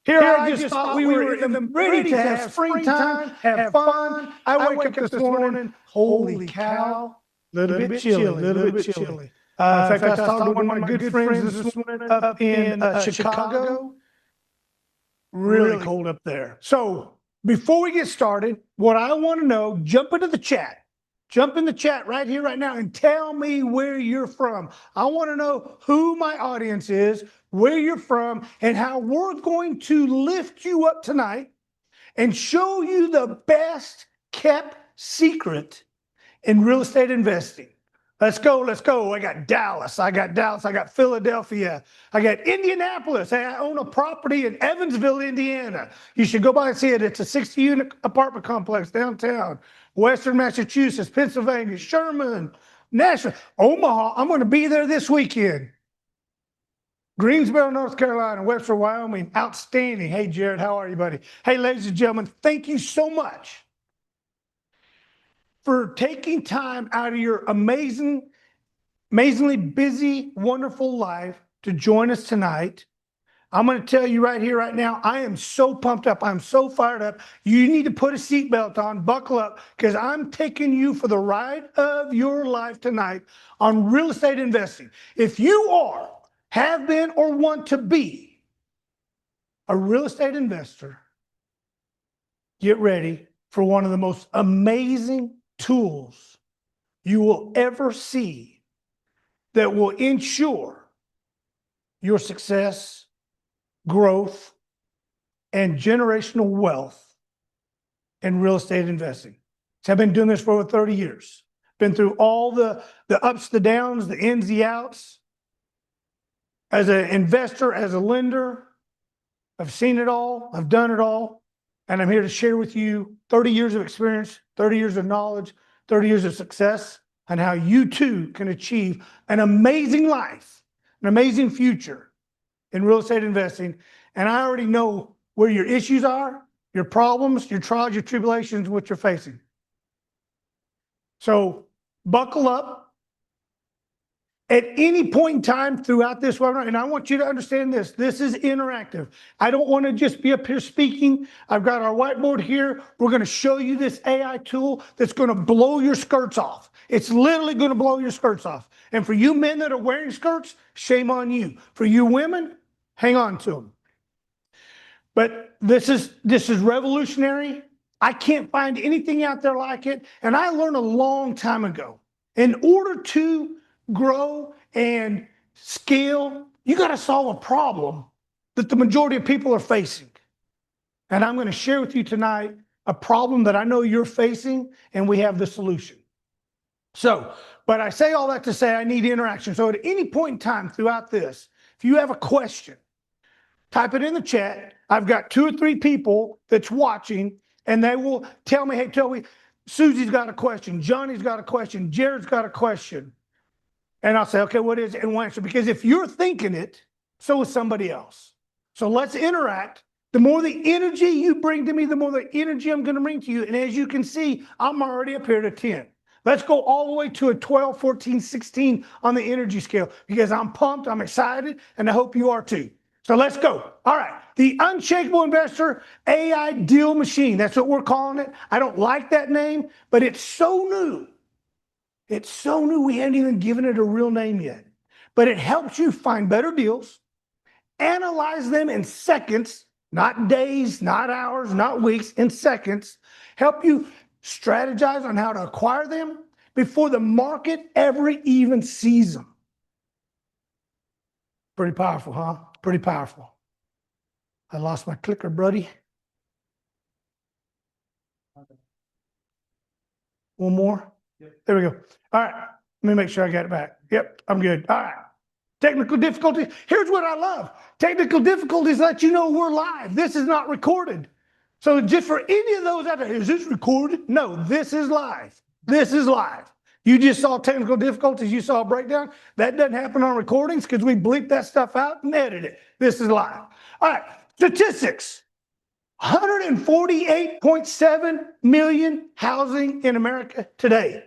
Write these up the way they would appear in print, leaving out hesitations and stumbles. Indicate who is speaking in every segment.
Speaker 1: Here I just thought we were ready to have springtime, have fun. I wake up this morning, holy cow, little bit chilly. In fact, I was talking to one of my good friends this morning up in Chicago. Really cold up there. So before we get started, what I want to know, jump into the chat. Jump in the chat right here, right now, and tell me where you're from. I want to know who my audience is, where you're from, and how we're going to lift you up tonight and show you the best kept secret in real estate investing. Let's go, let's go. I got Dallas, I got Philadelphia, I got Indianapolis. Hey, I own a property in Evansville, Indiana. You should go by and see it. It's a 60-unit apartment complex downtown. Western Massachusetts, Pennsylvania, Sherman, Nashville, Omaha. I'm going to be there this weekend. Greensboro, North Carolina, Webster, Wyoming. Outstanding. Hey, Jared, how are you, buddy? Hey, ladies and gentlemen, thank you so much for taking time out of your amazingly busy, wonderful life to join us tonight. I'm going to tell you right here, right now, I am so pumped up. I'm so fired up. You need to put a seatbelt on, buckle up, because I'm taking you for the ride of your life tonight on real estate investing. If you are, have been, or want to be a real estate investor, get ready for one of the most amazing tools you will ever see that will ensure your success, growth, and generational wealth in real estate investing. So I've been doing this for over 30 years. Been through all the ups, the downs, the ins, the outs. As an investor, as a lender, I've seen it all, I've done it all, and I'm here to share with you 30 years of experience, 30 years of knowledge, 30 years of success, and how you too can achieve an amazing life, an amazing future in real estate investing. And I already know where your issues are, your problems, your trials, your tribulations, what you're facing. So buckle up. At any point in time throughout this webinar, and I want you to understand this is interactive. I don't want to just be up here speaking. I've got our whiteboard here. We're going to show you this AI tool that's going to blow your skirts off. It's literally going to blow your skirts off. And for you men that are wearing skirts, shame on you. For you women, hang on to them. But this is revolutionary. I can't find anything out there like it. And I learned a long time ago, in order to grow and scale, you got to solve a problem that the majority of people are facing. And I'm going to share with you tonight a problem that I know you're facing, and we have the solution. So, but I say all that to say I need interaction. So at any point in time throughout this, if you have a question, type it in the chat. I've got 2 or 3 people that's watching, and they will tell me, hey, Toby, Susie's got a question, Johnny's got a question, Jared's got a question. And I'll say, okay, what is it? And we'll answer. Because if you're thinking it, so is somebody else. So let's interact. The more the energy you bring to me, the more the energy I'm going to bring to you. And as you can see, I'm already up here to 10. Let's go all the way to a 12, 14, 16 on the energy scale, because I'm pumped, I'm excited, and I hope you are too. So let's go. All right. The Unshakable Investor AI Deal Machine. That's what we're calling it. I don't like that name, but it's so new. It's so new, we haven't even given it a real name yet. But it helps you find better deals, analyze them in seconds, not days, not hours, not weeks, in seconds, help you strategize on how to acquire them before the market ever even sees them. Pretty powerful, huh? Pretty powerful. I lost my clicker, buddy. One more. There we go. All right. Let me make sure I got it back. Yep, I'm good. All right. Technical difficulties. Here's what I love. Technical difficulties let you know we're live. This is not recorded. So just for any of those out there, is this recorded? No, this is live. This is live. You just saw technical difficulties. You saw a breakdown. That doesn't happen on recordings because we bleep that stuff out and edit it. This is live. All right. Statistics. 148.7 million housing in America today,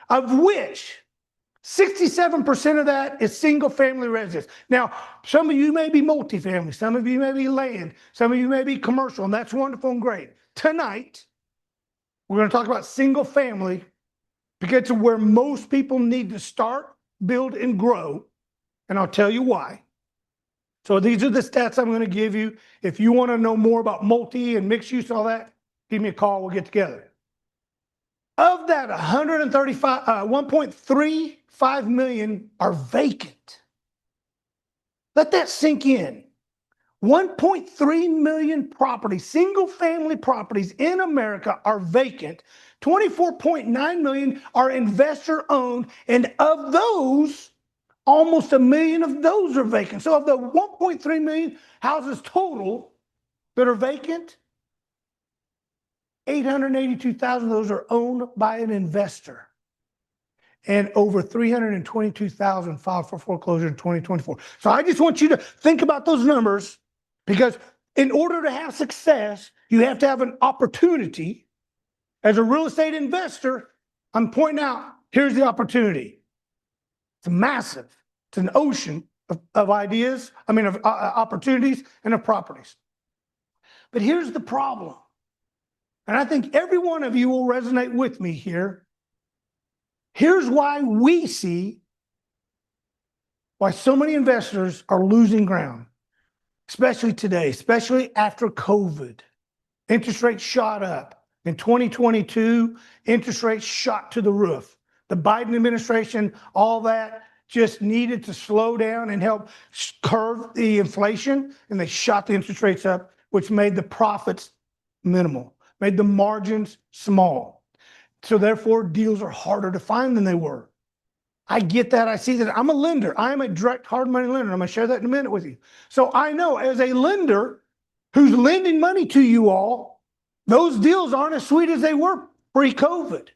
Speaker 1: of which 67% of that is single family residence. Now, some of you may be multifamily, some of you may be land, some of you may be commercial, and that's wonderful and great. Tonight, we're going to talk about single family because it's where most people need to start, build, and grow. And I'll tell you why. So these are the stats I'm going to give you. If you want to know more about multi and mixed use, all that, give me a call. We'll get together. Of that, 1.35 million are vacant. Let that sink in. 1.3 million properties, single family properties in America are vacant. 24.9 million are investor owned. And of those, almost 1 million of those are vacant. So of the 1.3 million houses total that are vacant, 882,000 of those are owned by an investor. And over 322,000 filed for foreclosure in 2024. So I just want you to think about those numbers, because in order to have success, you have to have an opportunity. As a real estate investor, I'm pointing out, here's the opportunity. It's massive. It's an ocean of ideas, of opportunities and of properties. But here's the problem. And I think every one of you will resonate with me here. Here's why we see why so many investors are losing ground, especially today, especially after COVID. Interest rates shot up. In 2022, interest rates shot to the roof. The Biden administration, all that just needed to slow down and help curb the inflation, and they shot the interest rates up, which made the profits minimal, made the margins small. So therefore, deals are harder to find than they were. I get that. I see that. I'm a lender. I am a direct hard money lender. I'm going to share that in a minute with you. So I know as a lender who's lending money to you all, those deals aren't as sweet as they were pre-COVID.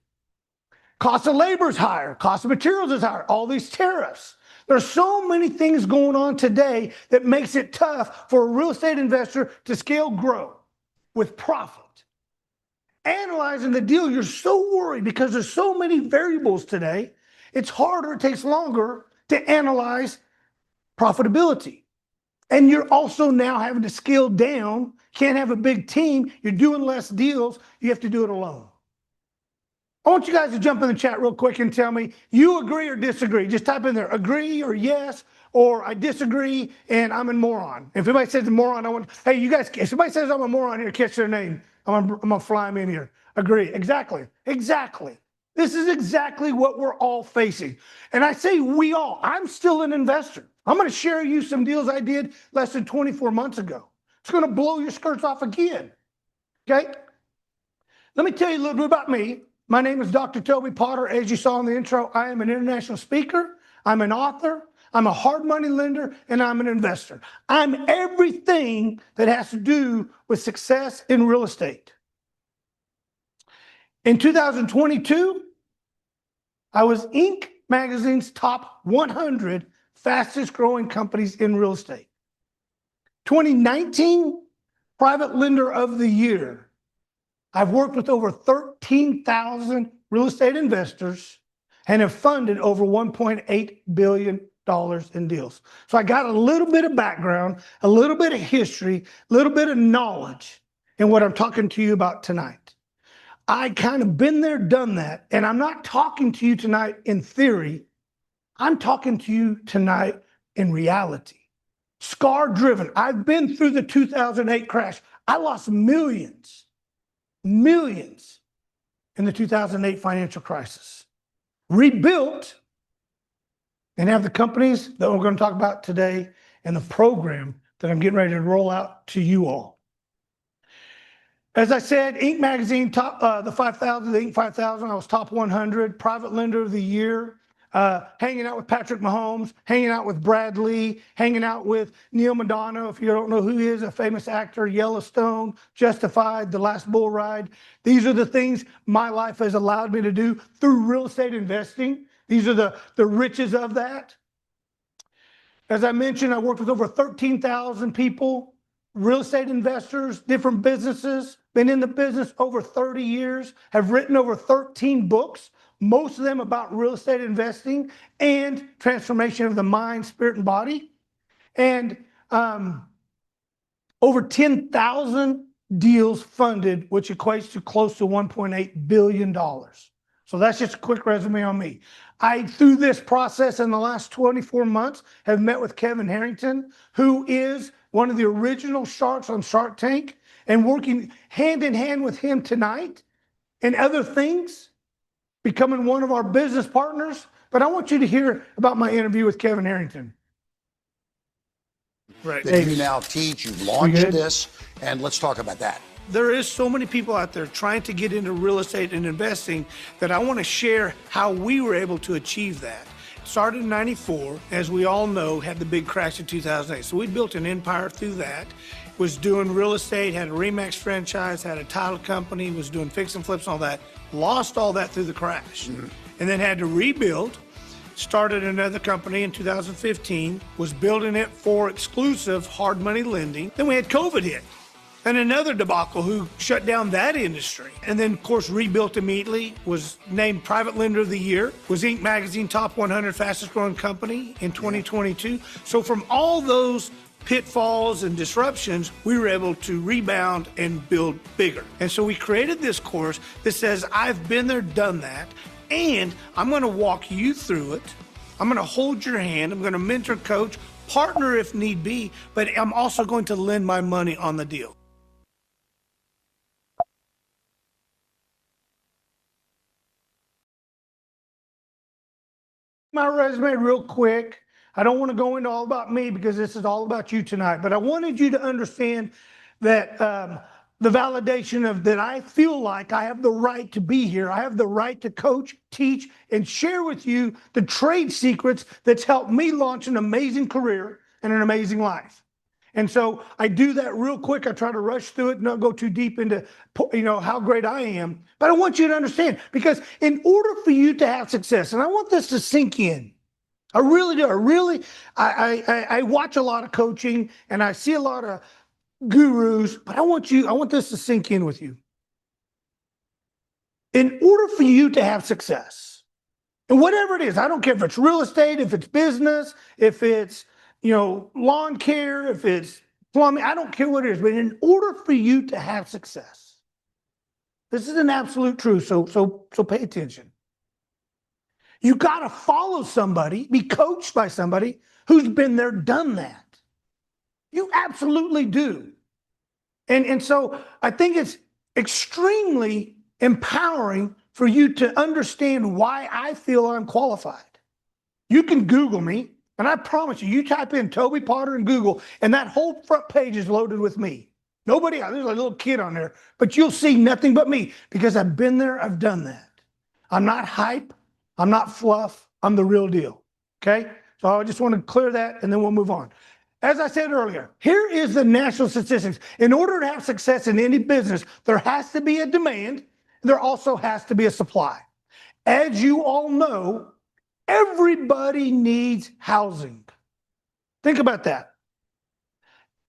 Speaker 1: Cost of labor is higher. Cost of materials is higher. All these tariffs. There's so many things going on today that makes it tough for a real estate investor to scale, grow with profit. Analyzing the deal, you're so worried because there's so many variables today. It's harder, it takes longer to analyze profitability. And you're also now having to scale down. Can't have a big team. You're doing less deals. You have to do it alone. I want you guys to jump in the chat real quick and tell me you agree or disagree. Just type in there, agree or yes, or I disagree and I'm a moron. If anybody says a moron, hey, you guys, if somebody says I'm a moron here, catch their name. I'm gonna fly them in here. Agree. Exactly. This is exactly what we're all facing. And I say we all. I'm still an investor. I'm going to share you some deals I did less than 24 months ago. It's going to blow your skirts off again. Okay? Let me tell you a little bit about me. My name is Dr. Toby Potter. As you saw in the intro, I am an international speaker. I'm an author. I'm a hard money lender, and I'm an investor. I'm everything that has to do with success in real estate. In 2022, I was Inc. magazine's top 100 fastest growing companies in real estate. 2019, Private Lender of the Year. I've worked with over 13,000 real estate investors and have funded over $1.8 billion in deals. So I got a little bit of background, a little bit of history, a little bit of knowledge in what I'm talking to you about tonight. I kind of been there, done that, and I'm not talking to you tonight in theory. I'm talking to you tonight in reality. Scar driven. I've been through the 2008 crash. I lost millions in the 2008 financial crisis. Rebuilt and have the companies that we're going to talk about today and the program that I'm getting ready to roll out to you all. As I said, Inc. magazine, top the 5,000, the Inc. 5,000, I was top 100, Private Lender of the Year, hanging out with Patrick Mahomes, hanging out with Brad Lee, hanging out with Neil Madonna, if you don't know who he is, a famous actor, Yellowstone, Justified, The Last Bull Ride. These are the things my life has allowed me to do through real estate investing. These are the riches of that. As I mentioned, I worked with over 13,000 people, real estate investors, different businesses, been in the business over 30 years, have written over 13 books, most of them about real estate investing and transformation of the mind, spirit, and body. And over 10,000 deals funded, which equates to close to $1.8 billion. So that's just a quick resume on me. Through this process in the last 24 months, have met with Kevin Harrington, who is one of the original sharks on Shark Tank, and working hand in hand with him tonight and other things, becoming one of our business partners. But I want you to hear about my interview with Kevin Harrington.
Speaker 2: Right. That you now teach, you've launched this, and let's talk about that.
Speaker 1: There is so many people out there trying to get into real estate and investing that I want to share how we were able to achieve that. It started in '94, as we all know, had the big crash in 2008. So we built an empire through that, was doing real estate, had a RE/MAX franchise, had a title company, was doing fix and flips and all that, lost all that through the crash, and then had to rebuild. Started another company in 2015, was building it for exclusive hard money lending. Then we had COVID hit and another debacle who shut down that industry. And then, of course, rebuilt immediately, was named Private Lender of the Year, was Inc. Magazine Top 100 Fastest Growing Company in 2022. So from all those pitfalls and disruptions, we were able to rebound and build bigger. And so we created this course that says, I've been there, done that. And I'm going to walk you through it. I'm going to hold your hand. I'm going to mentor, coach, partner if need be, but I'm also going to lend my money on the deal. My resume real quick. I don't want to go into all about me because this is all about you tonight, but I wanted you to understand that the validation of that I feel like I have the right to be here. I have the right to coach, teach, and share with you the trade secrets that's helped me launch an amazing career and an amazing life. And so I do that real quick. I try to rush through it, not go too deep into, how great I am. But I want you to understand, because in order for you to have success, and I want this to sink in, I really do. I watch a lot of coaching and I see a lot of gurus, but I want this to sink in with you. In order for you to have success, and whatever it is, I don't care if it's real estate, if it's business, if it's, lawn care, if it's plumbing, I don't care what it is, but in order for you to have success, this is an absolute truth, so pay attention. You got to follow somebody, be coached by somebody who's been there, done that. You absolutely do. And so I think it's extremely empowering for you to understand why I feel I'm qualified. You can Google me, and I promise you type in Toby Potter in Google, and that whole front page is loaded with me. Nobody else. There's a little kid on there, but you'll see nothing but me because I've been there, I've done that. I'm not hype, I'm not fluff, I'm the real deal, okay? So I just want to clear that, and then we'll move on. As I said earlier, here is the national statistics. In order to have success in any business, there has to be a demand. There also has to be a supply. As you all know, everybody needs housing. Think about that.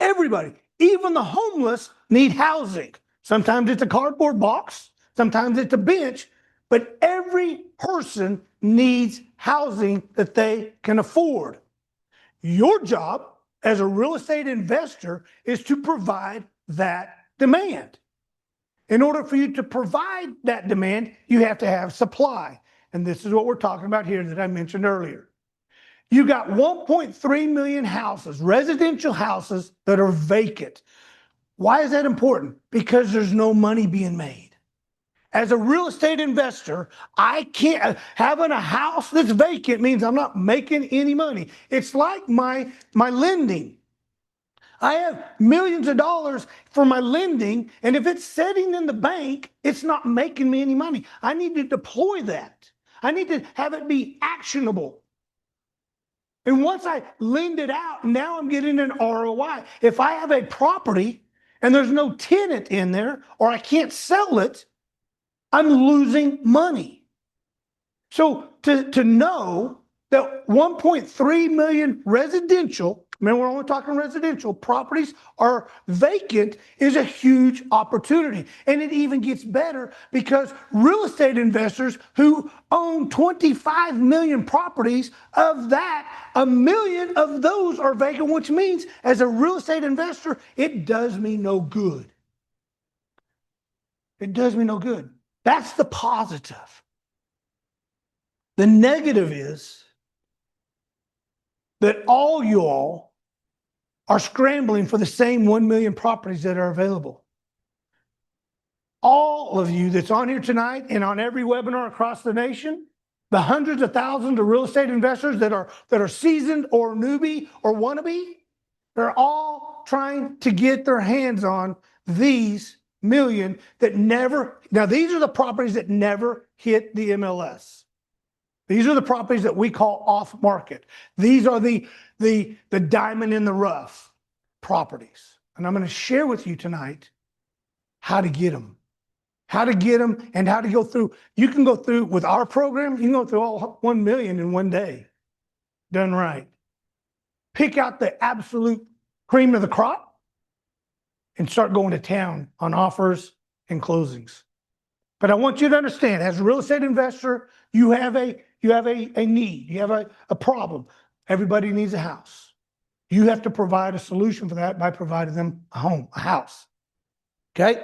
Speaker 1: Everybody, even the homeless, need housing. Sometimes it's a cardboard box, sometimes it's a bench, but every person needs housing that they can afford. Your job as a real estate investor is to provide that demand. In order for you to provide that demand, you have to have supply. And this is what we're talking about here that I mentioned earlier. You got 1.3 million houses, residential houses, that are vacant. Why is that important? Because there's no money being made. As a real estate investor, I can't, having a house that's vacant means I'm not making any money. It's like my lending. I have millions of dollars for my lending, and if it's sitting in the bank, it's not making me any money. I need to deploy that. I need to have it be actionable. And once I lend it out, now I'm getting an ROI. If I have a property and there's no tenant in there, or I can't sell it, I'm losing money. So to know that 1.3 million residential remember, we're only talking residential. Properties are vacant is a huge opportunity. And it even gets better because real estate investors who own 25 million properties, of that, 1 million of those are vacant, which means as a real estate investor, it does me no good. It does me no good. That's the positive. The negative is that all you all are scrambling for the same 1 million properties that are available. All of you that's on here tonight and on every webinar across the nation, the hundreds of thousands of real estate investors that are seasoned or newbie or wannabe, they're all trying to get their hands on these million that never, now these are the properties that never hit the MLS. These are the properties that we call off market. These are the diamond in the rough properties. And I'm going to share with you tonight how to get them. How to get them and how to go through. You can go through with our program, you can go through all 1 million in one day. Done right. Pick out the absolute cream of the crop and start going to town on offers and closings. But I want you to understand, as a real estate investor, you have a need, you have a problem. Everybody needs a house. You have to provide a solution for that by providing them a home, a house. Okay?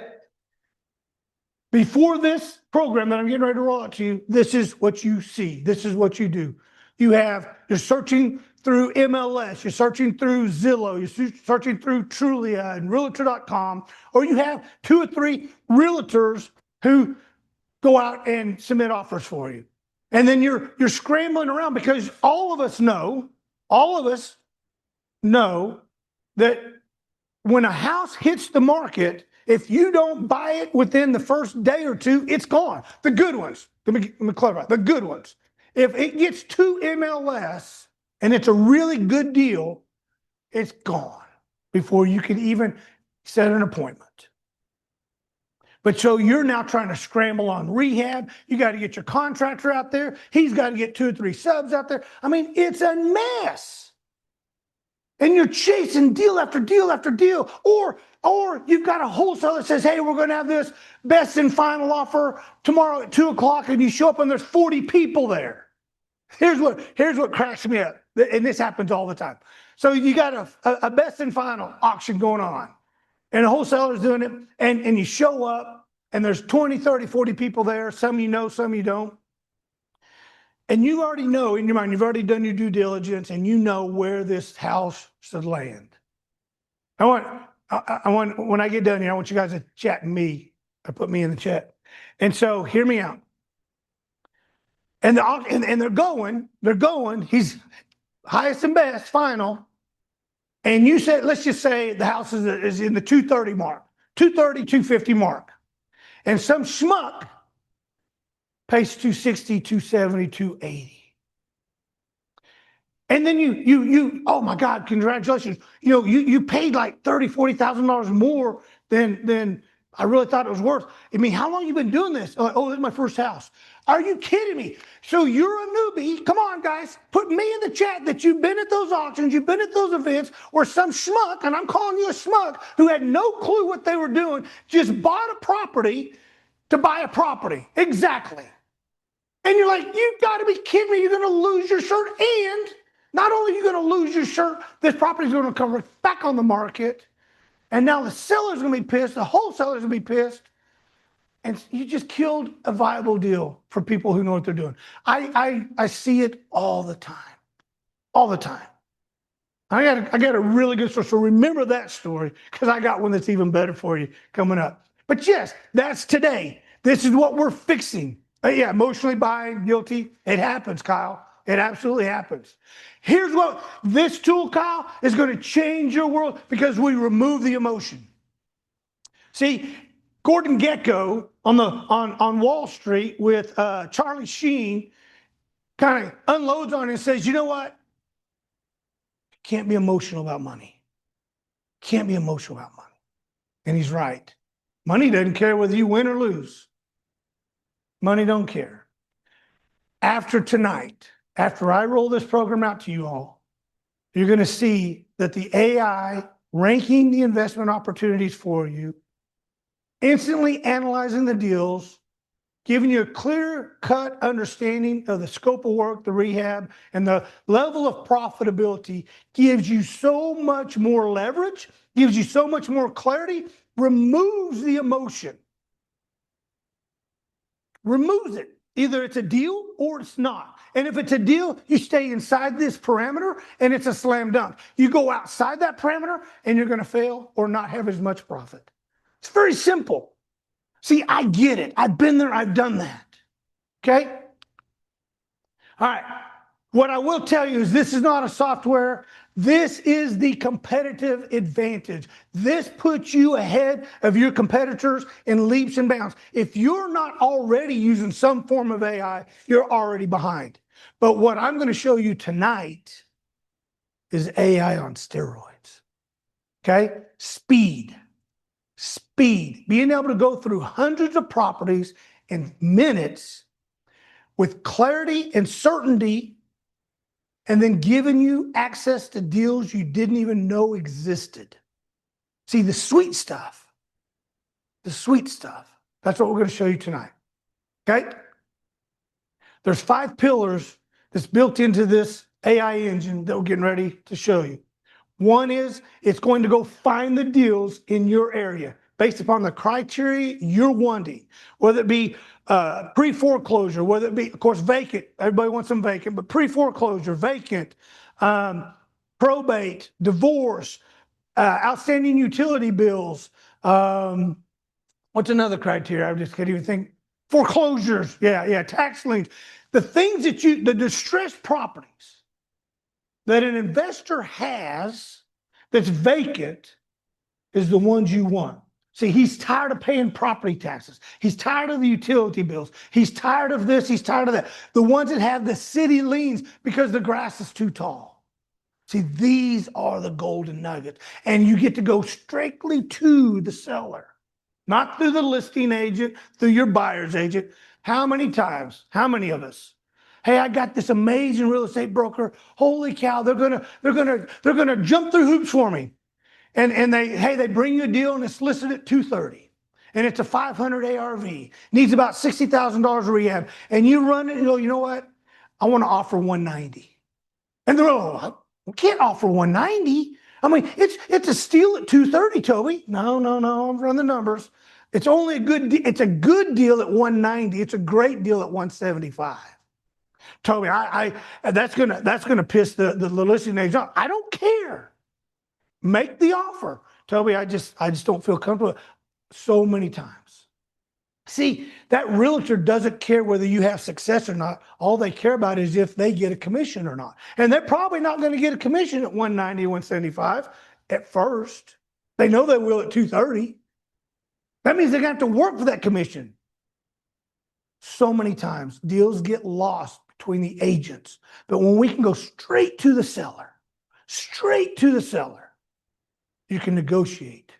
Speaker 1: Before this program that I'm getting ready to roll out to you, this is what you see. This is what you do. You're searching through MLS, you're searching through Zillow, you're searching through Trulia and Realtor.com, or you have 2 or 3 realtors who go out and submit offers for you. And then you're scrambling around because all of us know that when a house hits the market, if you don't buy it within the first day or 2, it's gone. The good ones, let me clarify, the good ones. If it gets to MLS and it's a really good deal, it's gone before you can even set an appointment. But so you're now trying to scramble on rehab. You got to get your contractor out there. He's got to get 2 or 3 subs out there. I mean, it's a mess. And you're chasing deal after deal after deal. Or you've got a wholesaler that says, hey, we're going to have this best and final offer tomorrow at 2 o'clock, and you show up and there's 40 people there. Here's what cracks me up. And this happens all the time. So you got a best and final auction going on. And the wholesaler's doing it, and you show up, and there's 20, 30, 40 people there. Some you know, some you don't. And you already know in your mind, you've already done your due diligence, and you know where this house should land. I want when I get done here, I want you guys to chat me, or put me in the chat. And so hear me out. And they're going, he's highest and best, final. And you said, let's just say the house is in the 230 mark, 230, 250 mark. And some schmuck pays 260, 270, 280. And then you oh my God, congratulations. You paid like $30,000, $40,000 more than I really thought it was worth. I mean, how long have you been doing this? Oh, this is my first house. Are you kidding me? So you're a newbie. Come on, guys. Put me in the chat that you've been at those auctions, you've been at those events where some schmuck, and I'm calling you a schmuck, who had no clue what they were doing, just bought a property to buy a property. Exactly. And you're like, you've got to be kidding me. You're going to lose your shirt. And not only are you going to lose your shirt, this property is going to come back on the market. And now the seller's going to be pissed. The wholesaler's going to be pissed. And you just killed a viable deal for people who know what they're doing. I see it all the time. All the time. I got a really good story. So remember that story, because I got one that's even better for you coming up. But yes, that's today. This is what we're fixing. Yeah, emotionally buying, guilty. It happens, Kyle. It absolutely happens. Here's what this tool, Kyle, is going to change your world, because we remove the emotion. See, Gordon Gekko on Wall Street with Charlie Sheen kind of unloads on it and says, you know what? Can't be emotional about money. Can't be emotional about money. And he's right. Money doesn't care whether you win or lose. Money don't care. After tonight, after I roll this program out to you all, you're going to see that the AI ranking the investment opportunities for you, instantly analyzing the deals, giving you a clear-cut understanding of the scope of work, the rehab, and the level of profitability, gives you so much more leverage, gives you so much more clarity, removes the emotion. Removes it. Either it's a deal or it's not. And if it's a deal, you stay inside this parameter and it's a slam dunk. You go outside that parameter and you're going to fail or not have as much profit. It's very simple. See, I get it. I've been there. I've done that. Okay? All right. What I will tell you is this is not a software. This is the competitive advantage. This puts you ahead of your competitors in leaps and bounds. If you're not already using some form of AI, you're already behind. But what I'm going to show you tonight is AI on steroids. Okay? Speed. Speed. Being able to go through hundreds of properties in minutes with clarity and certainty, and then giving you access to deals you didn't even know existed. See, the sweet stuff, that's what we're going to show you tonight, okay? There's 5 pillars that's built into this AI engine that we're getting ready to show you. One is it's going to go find the deals in your area based upon the criteria you're wanting, whether it be pre-foreclosure, whether it be, of course, vacant. Everybody wants them vacant, but pre-foreclosure, vacant, probate, divorce, outstanding utility bills. What's another criteria? I just can't even think. Foreclosures, yeah, tax liens. The things that the distressed properties that an investor has that's vacant is the ones you want. See, he's tired of paying property taxes. He's tired of the utility bills. He's tired of this. He's tired of that. The ones that have the city liens because the grass is too tall. See, these are the golden nuggets. And you get to go strictly to the seller, not through the listing agent, through your buyer's agent. How many times, how many of us? Hey, I got this amazing real estate broker. Holy cow, they're gonna jump through hoops for me. And they bring you a deal and it's listed at $230. And it's a 500 ARV. Needs about $60,000 of rehab. And you run it and you know what? I want to offer 190. And they're like, oh, we can't offer 190. I mean, it's a steal at 230, Toby. No, I'm running the numbers. It's only a good deal at 190. It's a great deal at 175. Toby, that's gonna piss the listing agent off. I don't care. Make the offer. Toby, I just don't feel comfortable. So many times. See, that realtor doesn't care whether you have success or not. All they care about is if they get a commission or not. And they're probably not going to get a commission at 190, 175 at first. They know they will at 230. That means they're going to have to work for that commission. So many times deals get lost between the agents. But when we can go straight to the seller, you can negotiate.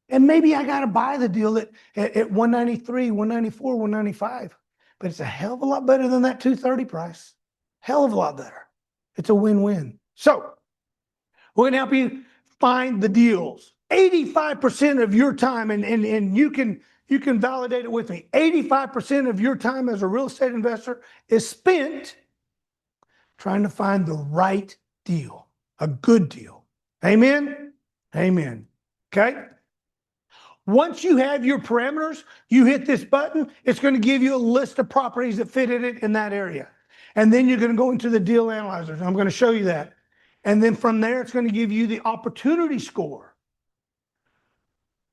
Speaker 1: And maybe I got to buy the deal at 193, 194, 195. But it's a hell of a lot better than that 230 price. Hell of a lot better. It's a win-win. So we're going to help you find the deals. 85% of your time, and you can validate it with me, 85% of your time as a real estate investor is spent trying to find the right deal, a good deal. Amen? Amen. Okay? Once you have your parameters, you hit this button, it's going to give you a list of properties that fit in it in that area. And then you're going to go into the deal analyzers. I'm going to show you that. And then from there, it's going to give you the opportunity score.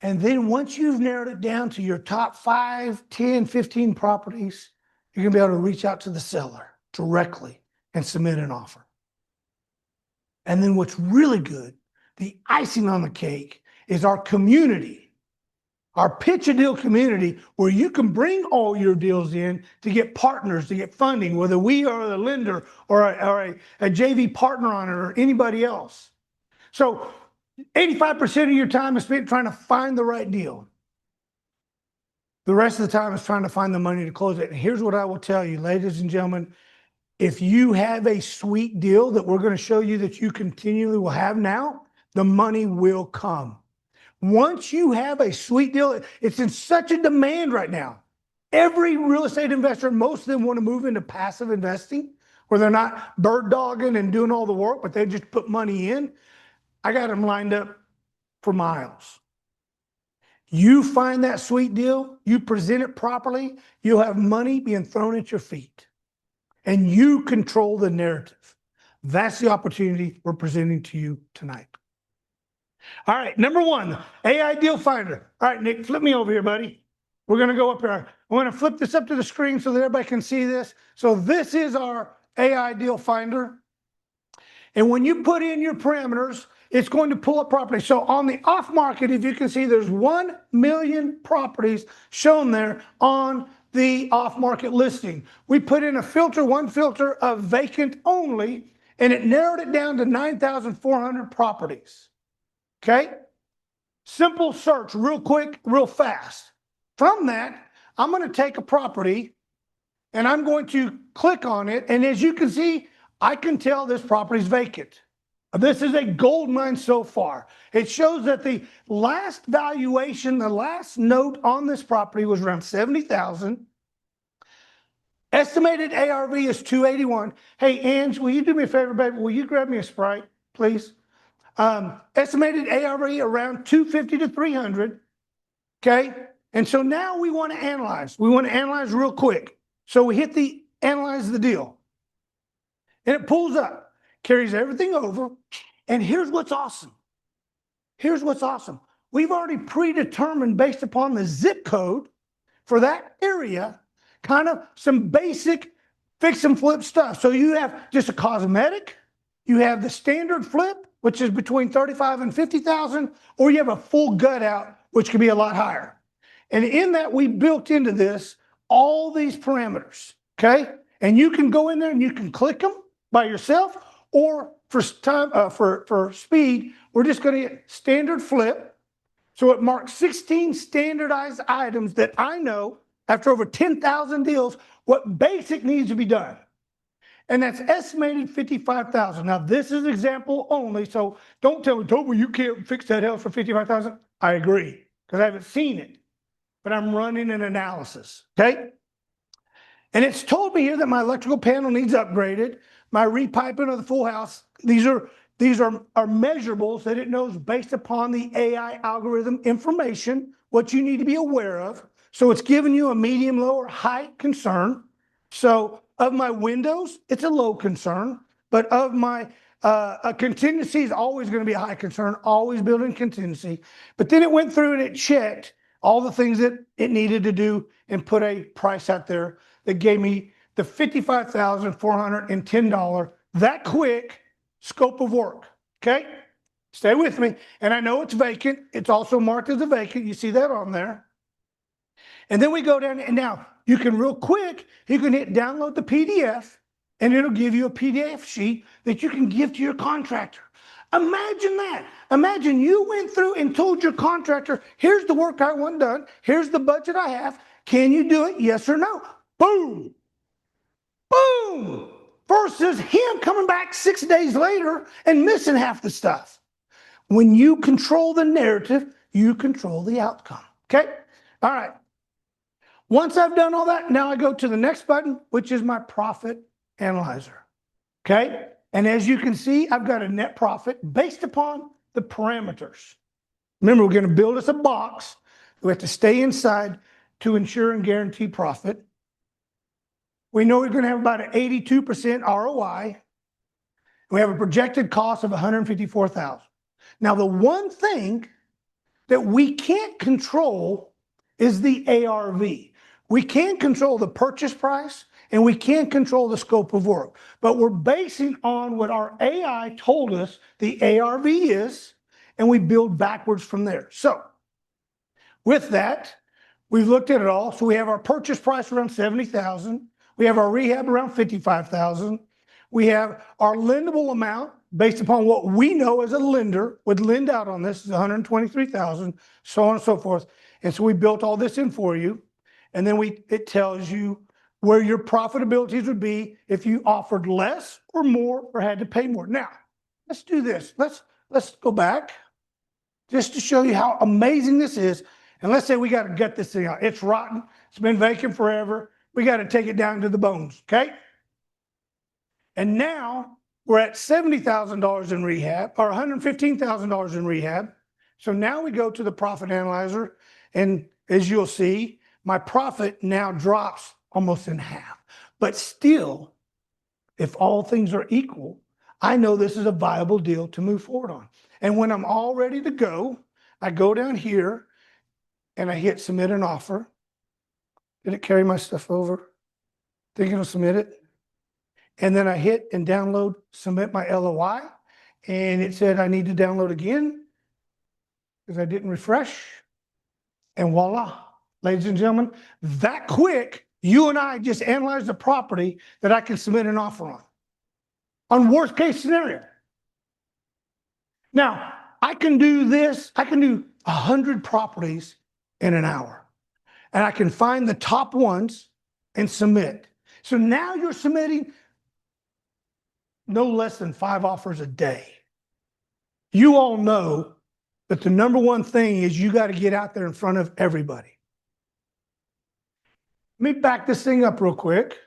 Speaker 1: And then once you've narrowed it down to your top 5, 10, 15 properties, you're going to be able to reach out to the seller directly and submit an offer. And then what's really good, the icing on the cake, is our community, our pitch a deal community, where you can bring all your deals in to get partners, to get funding, whether we are the lender or a JV partner on it or anybody else. So 85% of your time is spent trying to find the right deal. The rest of the time is trying to find the money to close it. And here's what I will tell you, ladies and gentlemen, If you have a sweet deal that we're going to show you that you continually will have now, the money will come. Once you have a sweet deal, it's in such a demand right now. Every real estate investor, most of them want to move into passive investing where they're not bird dogging and doing all the work, but they just put money in. I got them lined up for miles. You find that sweet deal, you present it properly, you'll have money being thrown at your feet. And you control the narrative. That's the opportunity we're presenting to you tonight. All right, number one, AI Deal Finder. All right, Nick, flip me over here, buddy. We're going to go up here. I'm going to flip this up to the screen so that everybody can see this. So this is our AI Deal Finder. And when you put in your parameters, it's going to pull up properties. So on the off market, if you can see, there's 1 million properties shown there on the off market listing. We put in a filter, one filter of vacant only, and it narrowed it down to 9,400 properties. Okay? Simple search, real quick, real fast. From that, I'm going to take a property and I'm going to click on it. And as you can see, I can tell this property is vacant. This is a gold mine so far. It shows that the last valuation, the last note on this property was around $70,000. Estimated ARV is 281. Hey, Ange, will you do me a favor, baby? Will you grab me a Sprite, please? Estimated ARV around 250 to 300. Okay. And so now we want to analyze. We want to analyze real quick. So we hit the analyze the deal. And it pulls up, carries everything over. And here's what's awesome. Here's what's awesome. We've already predetermined based upon the zip code for that area, kind of some basic fix and flip stuff. So you have just a cosmetic, you have the standard flip, which is between 35 and 50,000, or you have a full gut out, which could be a lot higher. And in that, we built into this all these parameters, okay? And you can go in there and you can click them by yourself, or for time for speed, we're just going to get standard flip. So it marks 16 standardized items that I know after over 10,000 deals what basic needs to be done. And that's estimated 55,000. Now this is example only, so don't tell me, Toby, you can't fix that house for 55,000. I agree, because I haven't seen it, but I'm running an analysis, okay? And it's told me here that my electrical panel needs upgraded, my repiping of the full house. These are measurables that it knows based upon the AI algorithm information, what you need to be aware of. So it's giving you a medium, low, or high concern. So of my windows, it's a low concern, but of my a contingency is always going to be a high concern, always building contingency. But then it went through and it checked all the things that it needed to do and put a price out there that gave me the $55,410 that quick scope of work. Okay? Stay with me. And I know it's vacant. It's also marked as a vacant. You see that on there. And then we go down, and now you can real quick, you can hit download the PDF, and it'll give you a PDF sheet that you can give to your contractor. Imagine that. Imagine you went through and told your contractor, here's the work I want done. Here's the budget I have. Can you do it? Yes or no? Boom. Boom. Versus him coming back 6 days later and missing half the stuff. When you control the narrative, you control the outcome. Okay? All right. Once I've done all that, now I go to the next button, which is my profit analyzer. Okay? And as you can see, I've got a net profit based upon the parameters. Remember, we're going to build us a box. We have to stay inside to ensure and guarantee profit. We know we're going to have about an 82% ROI. We have a projected cost of $154,000. Now, the one thing that we can't control is the ARV. We can't control the purchase price, and we can't control the scope of work. But we're basing on what our AI told us the ARV is, and we build backwards from there. So, with that, we've looked at it all. So we have our purchase price around $70,000. We have our rehab around $55,000. We have our lendable amount based upon what we know as a lender would lend out on this is $123,000, so on and so forth. And so we built all this in for you. And then it tells you where your profitabilities would be if you offered less or more or had to pay more. Now, let's do this. Let's go back just to show you how amazing this is. And let's say we got to gut this thing out. It's rotten. It's been vacant forever. We got to take it down to the bones, okay? And now we're at $70,000 in rehab or $115,000 in rehab. So now we go to the profit analyzer, and as you'll see, my profit now drops almost in half. But still, if all things are equal, I know this is a viable deal to move forward on. And when I'm all ready to go, I go down here and I hit submit an offer. Did it carry my stuff over? Think it'll submit it? And then I hit and download, submit my LOI. And it said I need to download again because I didn't refresh. And voila, ladies and gentlemen, that quick, you and I just analyzed the property that I can submit an offer on worst case scenario. Now, I can do this. I can do 100 properties in an hour. And I can find the top ones and submit. So now you're submitting no less than 5 offers a day. You all know that the number one thing is you got to get out there in front of everybody. Let me back this thing up real quick,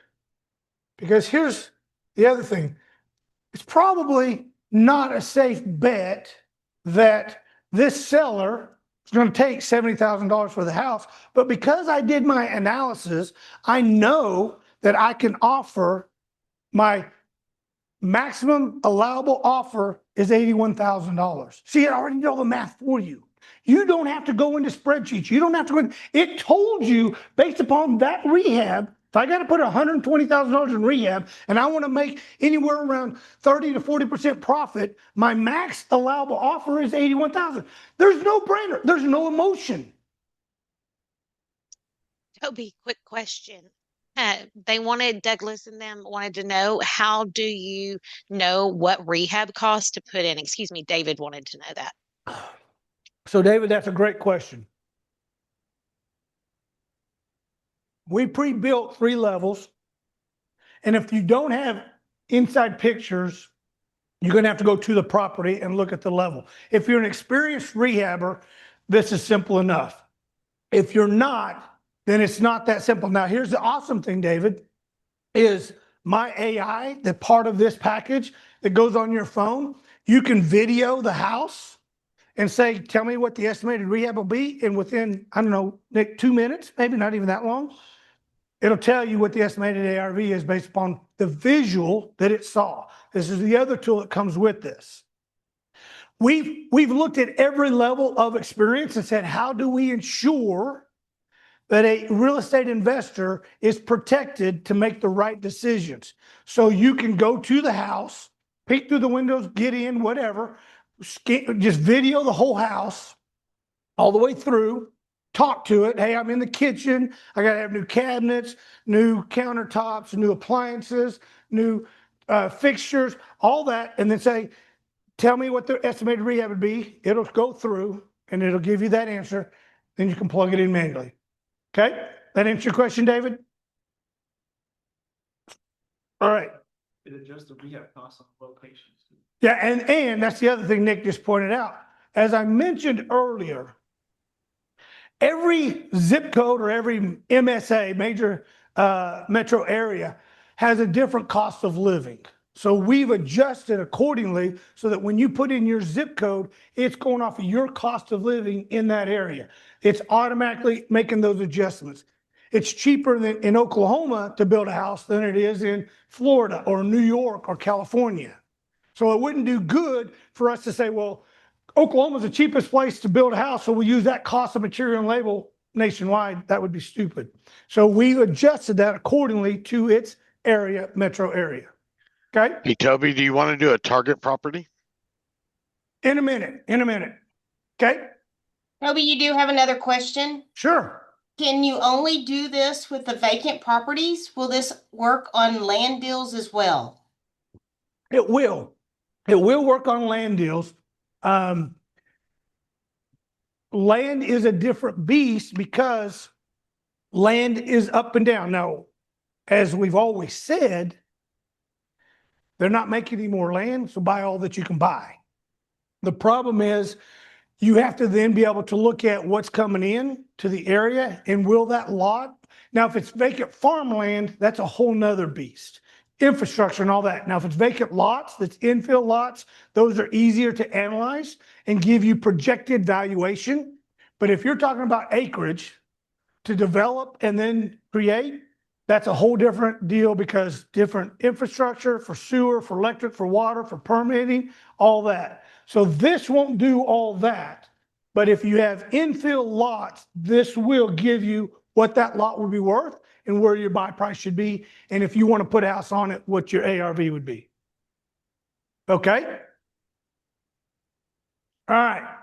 Speaker 1: because here's the other thing. It's probably not a safe bet that this seller is going to take $70,000 for the house, but because I did my analysis, I know that I can offer my maximum allowable offer is $81,000. See, I already know the math for you. You don't have to go into spreadsheets. You don't have to go in. It told you based upon that rehab, if I got to put $120,000 in rehab and I want to make anywhere around 30 to 40% profit, my max allowable offer is $81,000. There's no brainer. There's no emotion.
Speaker 3: Toby, quick question. Douglas and them wanted to know, how do you know what rehab costs to put in? Excuse me, David wanted to know that.
Speaker 1: So David, that's a great question. We pre-built 3 levels. And if you don't have inside pictures, you're going to have to go to the property and look at the level. If you're an experienced rehabber, this is simple enough. If you're not, then it's not that simple. Now, here's the awesome thing, David, is my AI, the part of this package that goes on your phone, you can video the house and say, tell me what the estimated rehab will be. And within, I don't know, Nick, 2 minutes, maybe not even that long, it'll tell you what the estimated ARV is based upon the visual that it saw. This is the other tool that comes with this. We've looked at every level of experience and said, how do we ensure that a real estate investor is protected to make the right decisions? So you can go to the house, peek through the windows, get in, whatever, just video the whole house all the way through, talk to it. Hey, I'm in the kitchen. I got to have new cabinets, new countertops, new appliances, new fixtures, all that. And then say, tell me what the estimated rehab would be. It'll go through and it'll give you that answer. Then you can plug it in manually. Okay, that answer your question, David? All right.
Speaker 4: It adjusts the rehab costs on locations.
Speaker 1: Yeah, and that's the other thing Nick just pointed out. As I mentioned earlier, every zip code or every MSA, major metro area, has a different cost of living. So we've adjusted accordingly so that when you put in your zip code, it's going off of your cost of living in that area. It's automatically making those adjustments. It's cheaper than in Oklahoma to build a house than it is in Florida or New York or California. So it wouldn't do good for us to say, well, Oklahoma's the cheapest place to build a house, so we use that cost of material and label nationwide. That would be stupid. So we've adjusted that accordingly to its area, metro area. Okay?
Speaker 5: Hey, Toby, do you want to do a target property?
Speaker 1: In a minute. Okay?
Speaker 6: Toby, you do have another question.
Speaker 1: Sure.
Speaker 6: Can you only do this with the vacant properties? Will this work on land deals as well?
Speaker 1: It will. It will work on land deals. Land is a different beast because land is up and down. Now, as we've always said, they're not making any more land, so buy all that you can buy. The problem is you have to then be able to look at what's coming in to the area and will that lot. Now, if it's vacant farmland, that's a whole nother beast. Infrastructure and all that. Now, if it's vacant lots, that's infill lots, those are easier to analyze and give you projected valuation. But if you're talking about acreage to develop and then create, that's a whole different deal because different infrastructure for sewer, for electric, for water, for permitting, all that. So this won't do all that. But if you have infill lots, this will give you what that lot would be worth and where your buy price should be. And if you want to put a house on it, what your ARV would be. Okay? All right.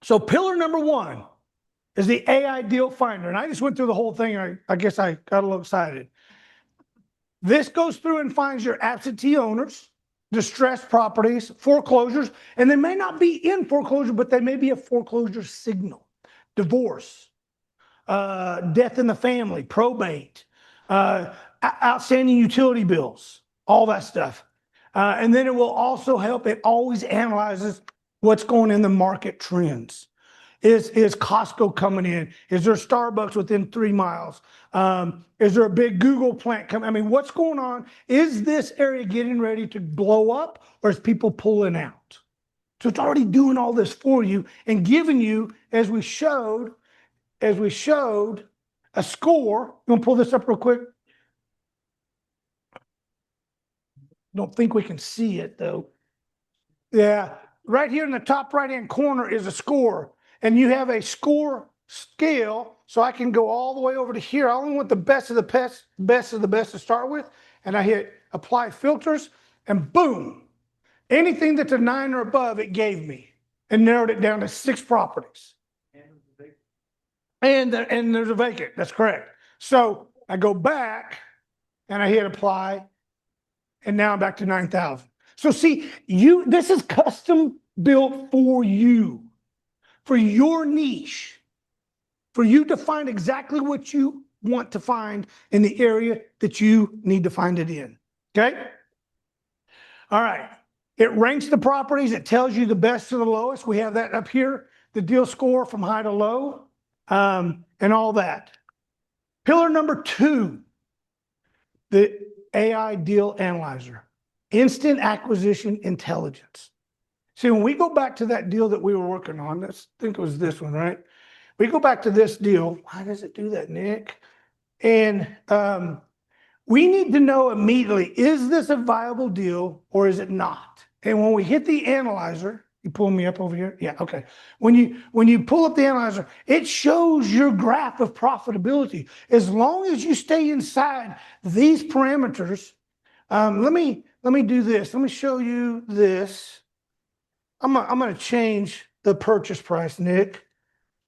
Speaker 1: So pillar number 1 is the AI deal finder. And I just went through the whole thing. I guess I got a little excited. This goes through and finds your absentee owners, distressed properties, foreclosures, and they may not be in foreclosure, but they may be a foreclosure signal, divorce, death in the family, probate, outstanding utility bills, all that stuff. And then it will also help, it always analyzes what's going in the market trends. Is Costco coming in? Is there Starbucks within 3 miles? Is there a big Google plant coming? I mean, what's going on? Is this area getting ready to blow up or is people pulling out? So it's already doing all this for you and giving you, as we showed, a score. You want to pull this up real quick? Don't think we can see it though. Yeah, right here in the top right-hand corner is a score. And you have a score scale, so I can go all the way over to here. I only want the best of the best to start with, and I hit apply filters, and boom, anything that's a 9 or above, it gave me, and narrowed it down to 6 properties. And there's a vacant. That's correct. So I go back, and I hit apply, and now I'm back to 9,000. So see, this is custom built for you. For your niche, for you to find exactly what you want to find in the area that you need to find it in, okay? All right, it ranks the properties, it tells you the best to the lowest. We have that up here, the deal score from high to low, and all that. Pillar number 2, the AI deal analyzer, instant acquisition intelligence. See, when we go back to that deal that we were working on, I think it was this one, right? We go back to this deal. Why does it do that, Nick? And we need to know immediately, is this a viable deal or is it not? And when we hit the analyzer, you pull me up over here? Yeah, okay. When you pull up the analyzer, it shows your graph of profitability. As long as you stay inside these parameters, let me do this. Let me show you this. I'm going to change the purchase price, Nick,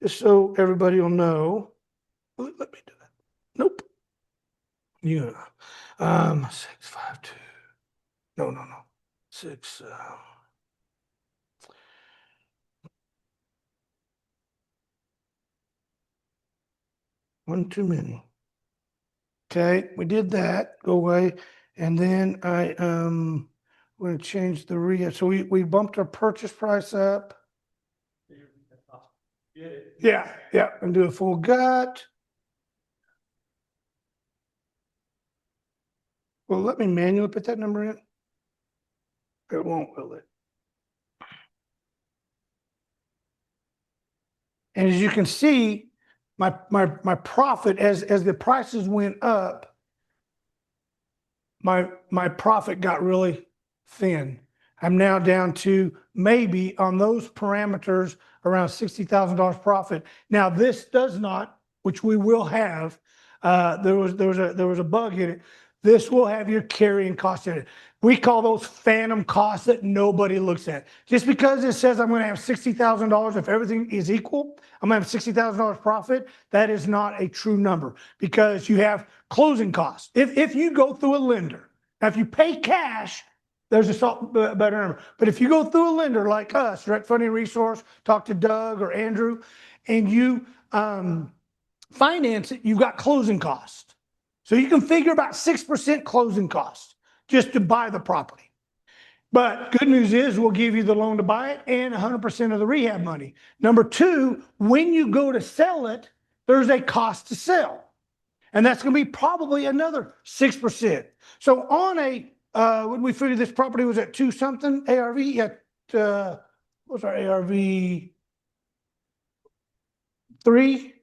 Speaker 1: just so everybody will know. Let me do that. Nope. Yeah. 652. No. 6. One too many. Okay, we did that. Go away, and then we're going to change the rehab. So we bumped our purchase price up. Yeah, and do a full gut. Well, let me manually put that number in. It won't, will it? And as you can see, my profit as the prices went up, my profit got really thin. I'm now down to maybe on those parameters around $60,000 profit. Now this does not, which we will have. There was a bug in it. This will have your carrying cost in it. We call those phantom costs that nobody looks at. Just because it says I'm going to have $60,000, if everything is equal, I'm going to have $60,000 profit. That is not a true number because you have closing costs. If you go through a lender, now if you pay cash, there's a better number. But if you go through a lender like us, Direct Funding Resource, talk to Doug or Andrew, and you finance it, you've got closing costs. So you can figure about 6% closing costs just to buy the property. But good news is we'll give you the loan to buy it and 100% of the rehab money. Number two, when you go to sell it, there's a cost to sell. And that's going to be probably another 6%. So on a, when we figured this property was at 2 something ARV, at, what's our ARV? 3?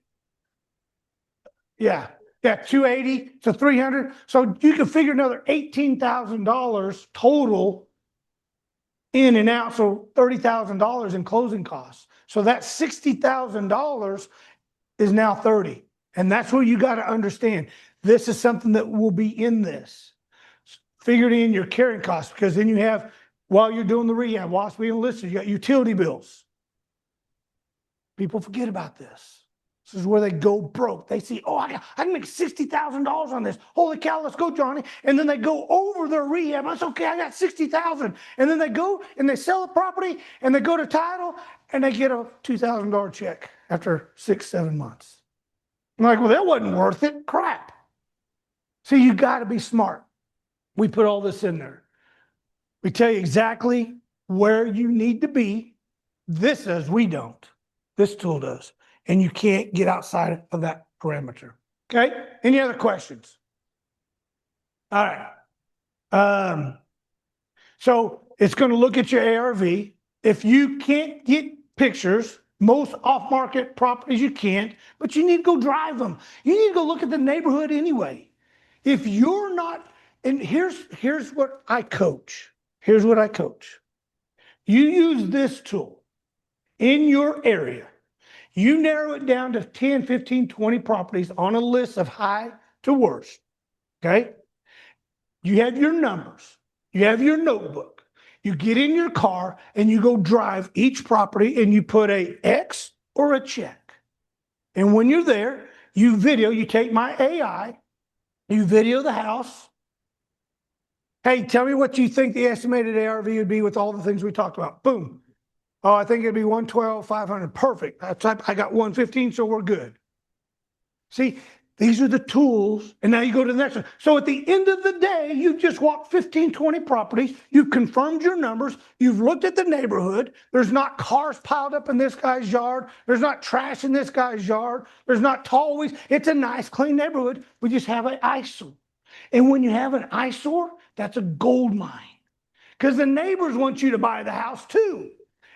Speaker 1: Yeah, 280 to 300. So you can figure another $18,000 total in and out, so $30,000 in closing costs. So that $60,000 is now 30. And that's what you got to understand. This is something that will be in this. Figure it in your carrying costs, because then you have, while you're doing the rehab, whilst being listed, you got utility bills. People forget about this. This is where they go broke. They see, oh, I can make $60,000 on this. Holy cow, let's go, Johnny. And then they go over their rehab. That's okay, I got $60,000. And then they go and they sell the property and they go to title and they get a $2,000 check after 6-7 months. I'm like, well, that wasn't worth it. Crap. See, you got to be smart. We put all this in there. We tell you exactly where you need to be. This says we don't. This tool does. And you can't get outside of that parameter. Okay? Any other questions? All right. So it's going to look at your ARV. If you can't get pictures, most off-market properties you can't, but you need to go drive them. You need to go look at the neighborhood anyway. If you're not, and here's what I coach. Here's what I coach. You use this tool in your area. You narrow it down to 10, 15, 20 properties on a list of high to worst, okay? You have your numbers. You have your notebook. You get in your car and you go drive each property and you put a X or a check. And when you're there, you video, you take my AI, you video the house. Hey, tell me what you think the estimated ARV would be with all the things we talked about. Boom. Oh, I think it'd be 112, 500. Perfect. I got 115, so we're good. See, these are the tools. And now you go to the next one. So at the end of the day, you've just walked 15, 20 properties. You've confirmed your numbers. You've looked at the neighborhood. There's not cars piled up in this guy's yard. There's not trash in this guy's yard. There's not tall weeds. It's a nice, clean neighborhood. We just have an eyesore. And when you have an eyesore, that's a gold mine. Because the neighbors want you to buy the house too.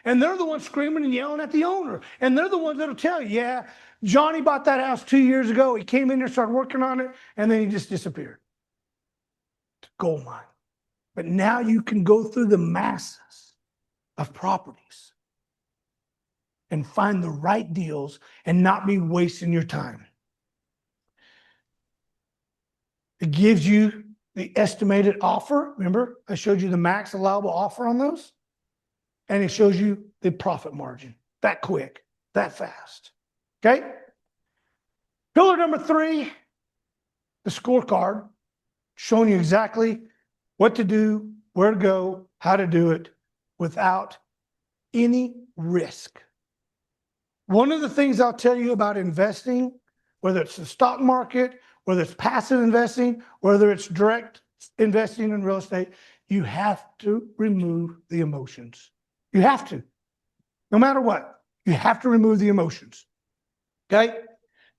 Speaker 1: And they're the ones screaming and yelling at the owner. And they're the ones that'll tell you, yeah, Johnny bought that house 2 years ago. He came in there, started working on it, and then he just disappeared. It's a gold mine. But now you can go through the masses of properties and find the right deals and not be wasting your time. It gives you the estimated offer. Remember, I showed you the max allowable offer on those. And it shows you the profit margin. That quick, that fast. Okay? Pillar number 3, the scorecard, showing you exactly what to do, where to go, how to do it without any risk. One of the things I'll tell you about investing, whether it's the stock market, whether it's passive investing, whether it's direct investing in real estate, you have to remove the emotions. You have to. No matter what, you have to remove the emotions. Okay?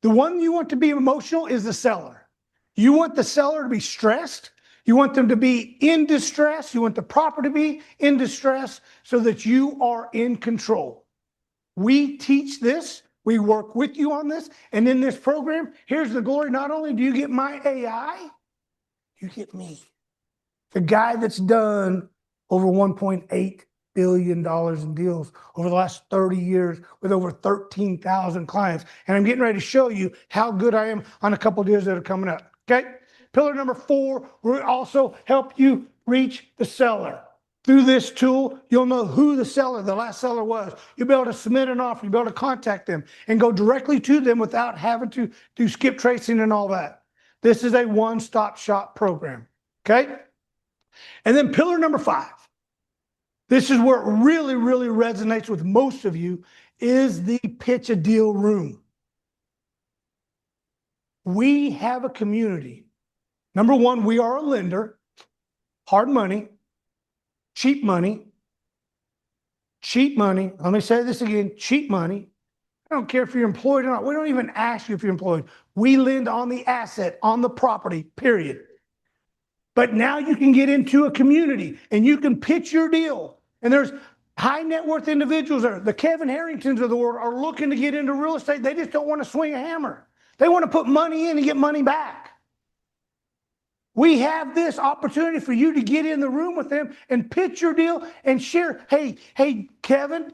Speaker 1: The one you want to be emotional is the seller. You want the seller to be stressed. You want them to be in distress. You want the property to be in distress so that you are in control. We teach this. We work with you on this. And in this program, here's the glory. Not only do you get my AI, you get me. The guy that's done over $1.8 billion in deals over the last 30 years with over 13,000 clients. And I'm getting ready to show you how good I am on a couple of deals that are coming up. Okay? Pillar number 4, will also help you reach the seller. Through this tool, you'll know who the seller, the last seller was. You'll be able to submit an offer. You'll be able to contact them and go directly to them without having to do skip tracing and all that. This is a one-stop shop program. Okay? And then pillar number 5. This is where it really, really resonates with most of you, is the pitch a deal room. We have a community Number one, we are a lender. Hard money, cheap money, cheap money. Let me say this again, cheap money. I don't care if you're employed or not. We don't even ask you if you're employed. We lend on the asset, on the property, period. But now you can get into a community and you can pitch your deal. And there's high net worth individuals there. The Kevin Harringtons of the world are looking to get into real estate. They just don't want to swing a hammer. They want to put money in and get money back. We have this opportunity for you to get in the room with them and pitch your deal and share. Hey, Kevin,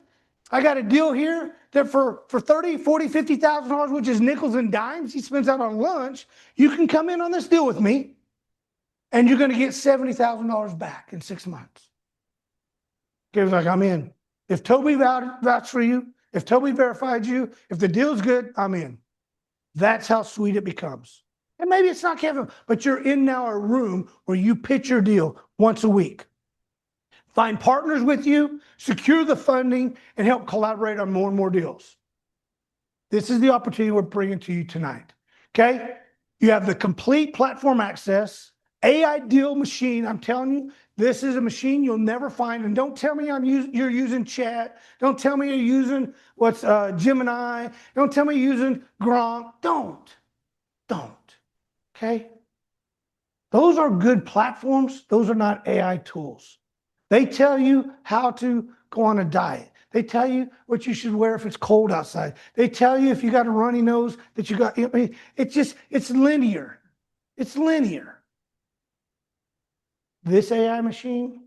Speaker 1: I got a deal here that for $30,000, $40,000, $50,000, which is nickels and dimes he spends out on lunch, you can come in on this deal with me and you're going to get $70,000 back in 6 months. Kevin's like, I'm in. If Toby vouched for you, if Toby verified you, if the deal's good, I'm in. That's how sweet it becomes. And maybe it's not Kevin, but you're in now a room where you pitch your deal once a week. Find partners with you, secure the funding, and help collaborate on more and more deals. This is the opportunity we're bringing to you tonight. Okay? You have the complete platform access, AI deal machine. I'm telling you, this is a machine you'll never find. And don't tell me you're using chat. Don't tell me you're using Gemini. Don't tell me you're using Gronk. Don't. Okay? Those are good platforms. Those are not AI tools. They tell you how to go on a diet. They tell you what you should wear if it's cold outside. They tell you if you got a runny nose that you got, it's linear. It's linear. This AI machine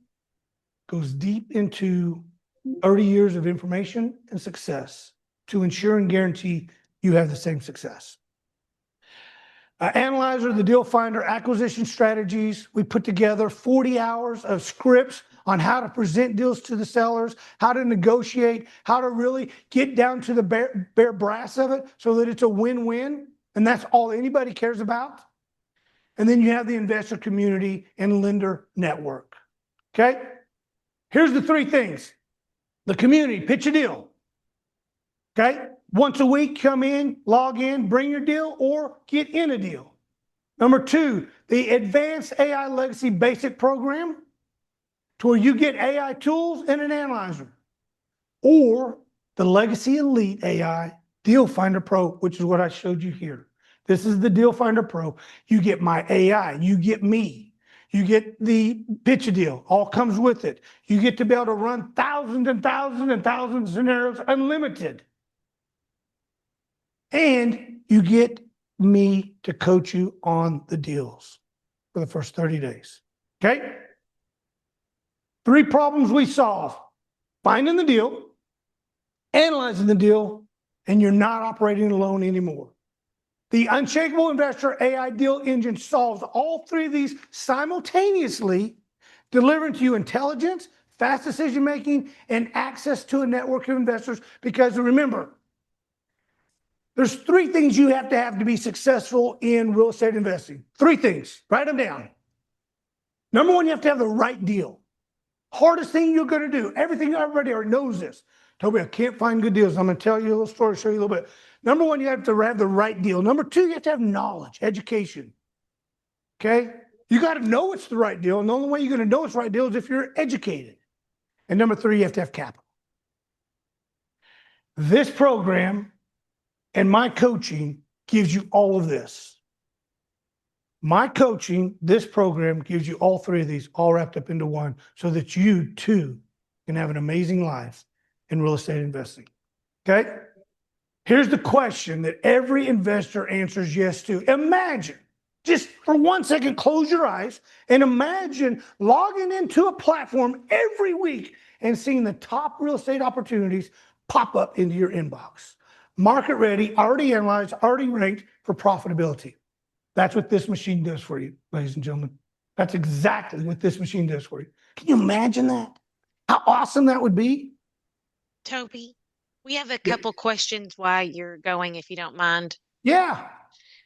Speaker 1: goes deep into 30 years of information and success to ensure and guarantee you have the same success. Analyzer, the deal finder, acquisition strategies. We put together 40 hours of scripts on how to present deals to the sellers, how to negotiate, how to really get down to the bare brass of it so that it's a win-win. And that's all anybody cares about. And then you have the investor community and lender network. Okay? Here's the three things. The community, pitch a deal. Okay? Once a week, come in, log in, bring your deal, or get in a deal. Number two, the Advanced AI Legacy Basic Program, to where you get AI tools and an analyzer. Or the Legacy Elite AI Deal Finder Pro, which is what I showed you here. This is the Deal Finder Pro. You get my AI, you get me. You get the pitch a deal, all comes with it. You get to be able to run thousands and thousands and thousands of scenarios, unlimited. And you get me to coach you on the deals for the first 30 days. Okay? 3 problems we solve: finding the deal, analyzing the deal, and you're not operating alone anymore. The Unshakable Investor AI Deal Engine solves all 3 of these simultaneously, delivering to you intelligence, fast decision making, and access to a network of investors. Because remember, there's 3 things you have to be successful in real estate investing. 3 things. Write them down. Number 1, you have to have the right deal. Hardest thing you're going to do. Everybody already knows this. Toby, I can't find good deals. I'm going to tell you a little story, show you a little bit. Number 1, you have to have the right deal. Number 2, you have to have knowledge, education. Okay? You got to know it's the right deal. And the only way you're going to know it's the right deal is if you're educated. And number 3, you have to have capital. This program and my coaching gives you all of this. My coaching, this program, gives you all 3 of these, all wrapped up into one, so that you too can have an amazing life in real estate investing. Okay? Here's the question that every investor answers yes to. Imagine, just for 1 second, close your eyes and imagine logging into a platform every week and seeing the top real estate opportunities pop up into your inbox. Market ready, already analyzed, already ranked for profitability. That's what this machine does for you, ladies and gentlemen. That's exactly what this machine does for you. Can you imagine that? How awesome that would be?
Speaker 3: Toby, we have a couple questions while you're going, if you don't mind.
Speaker 1: Yeah.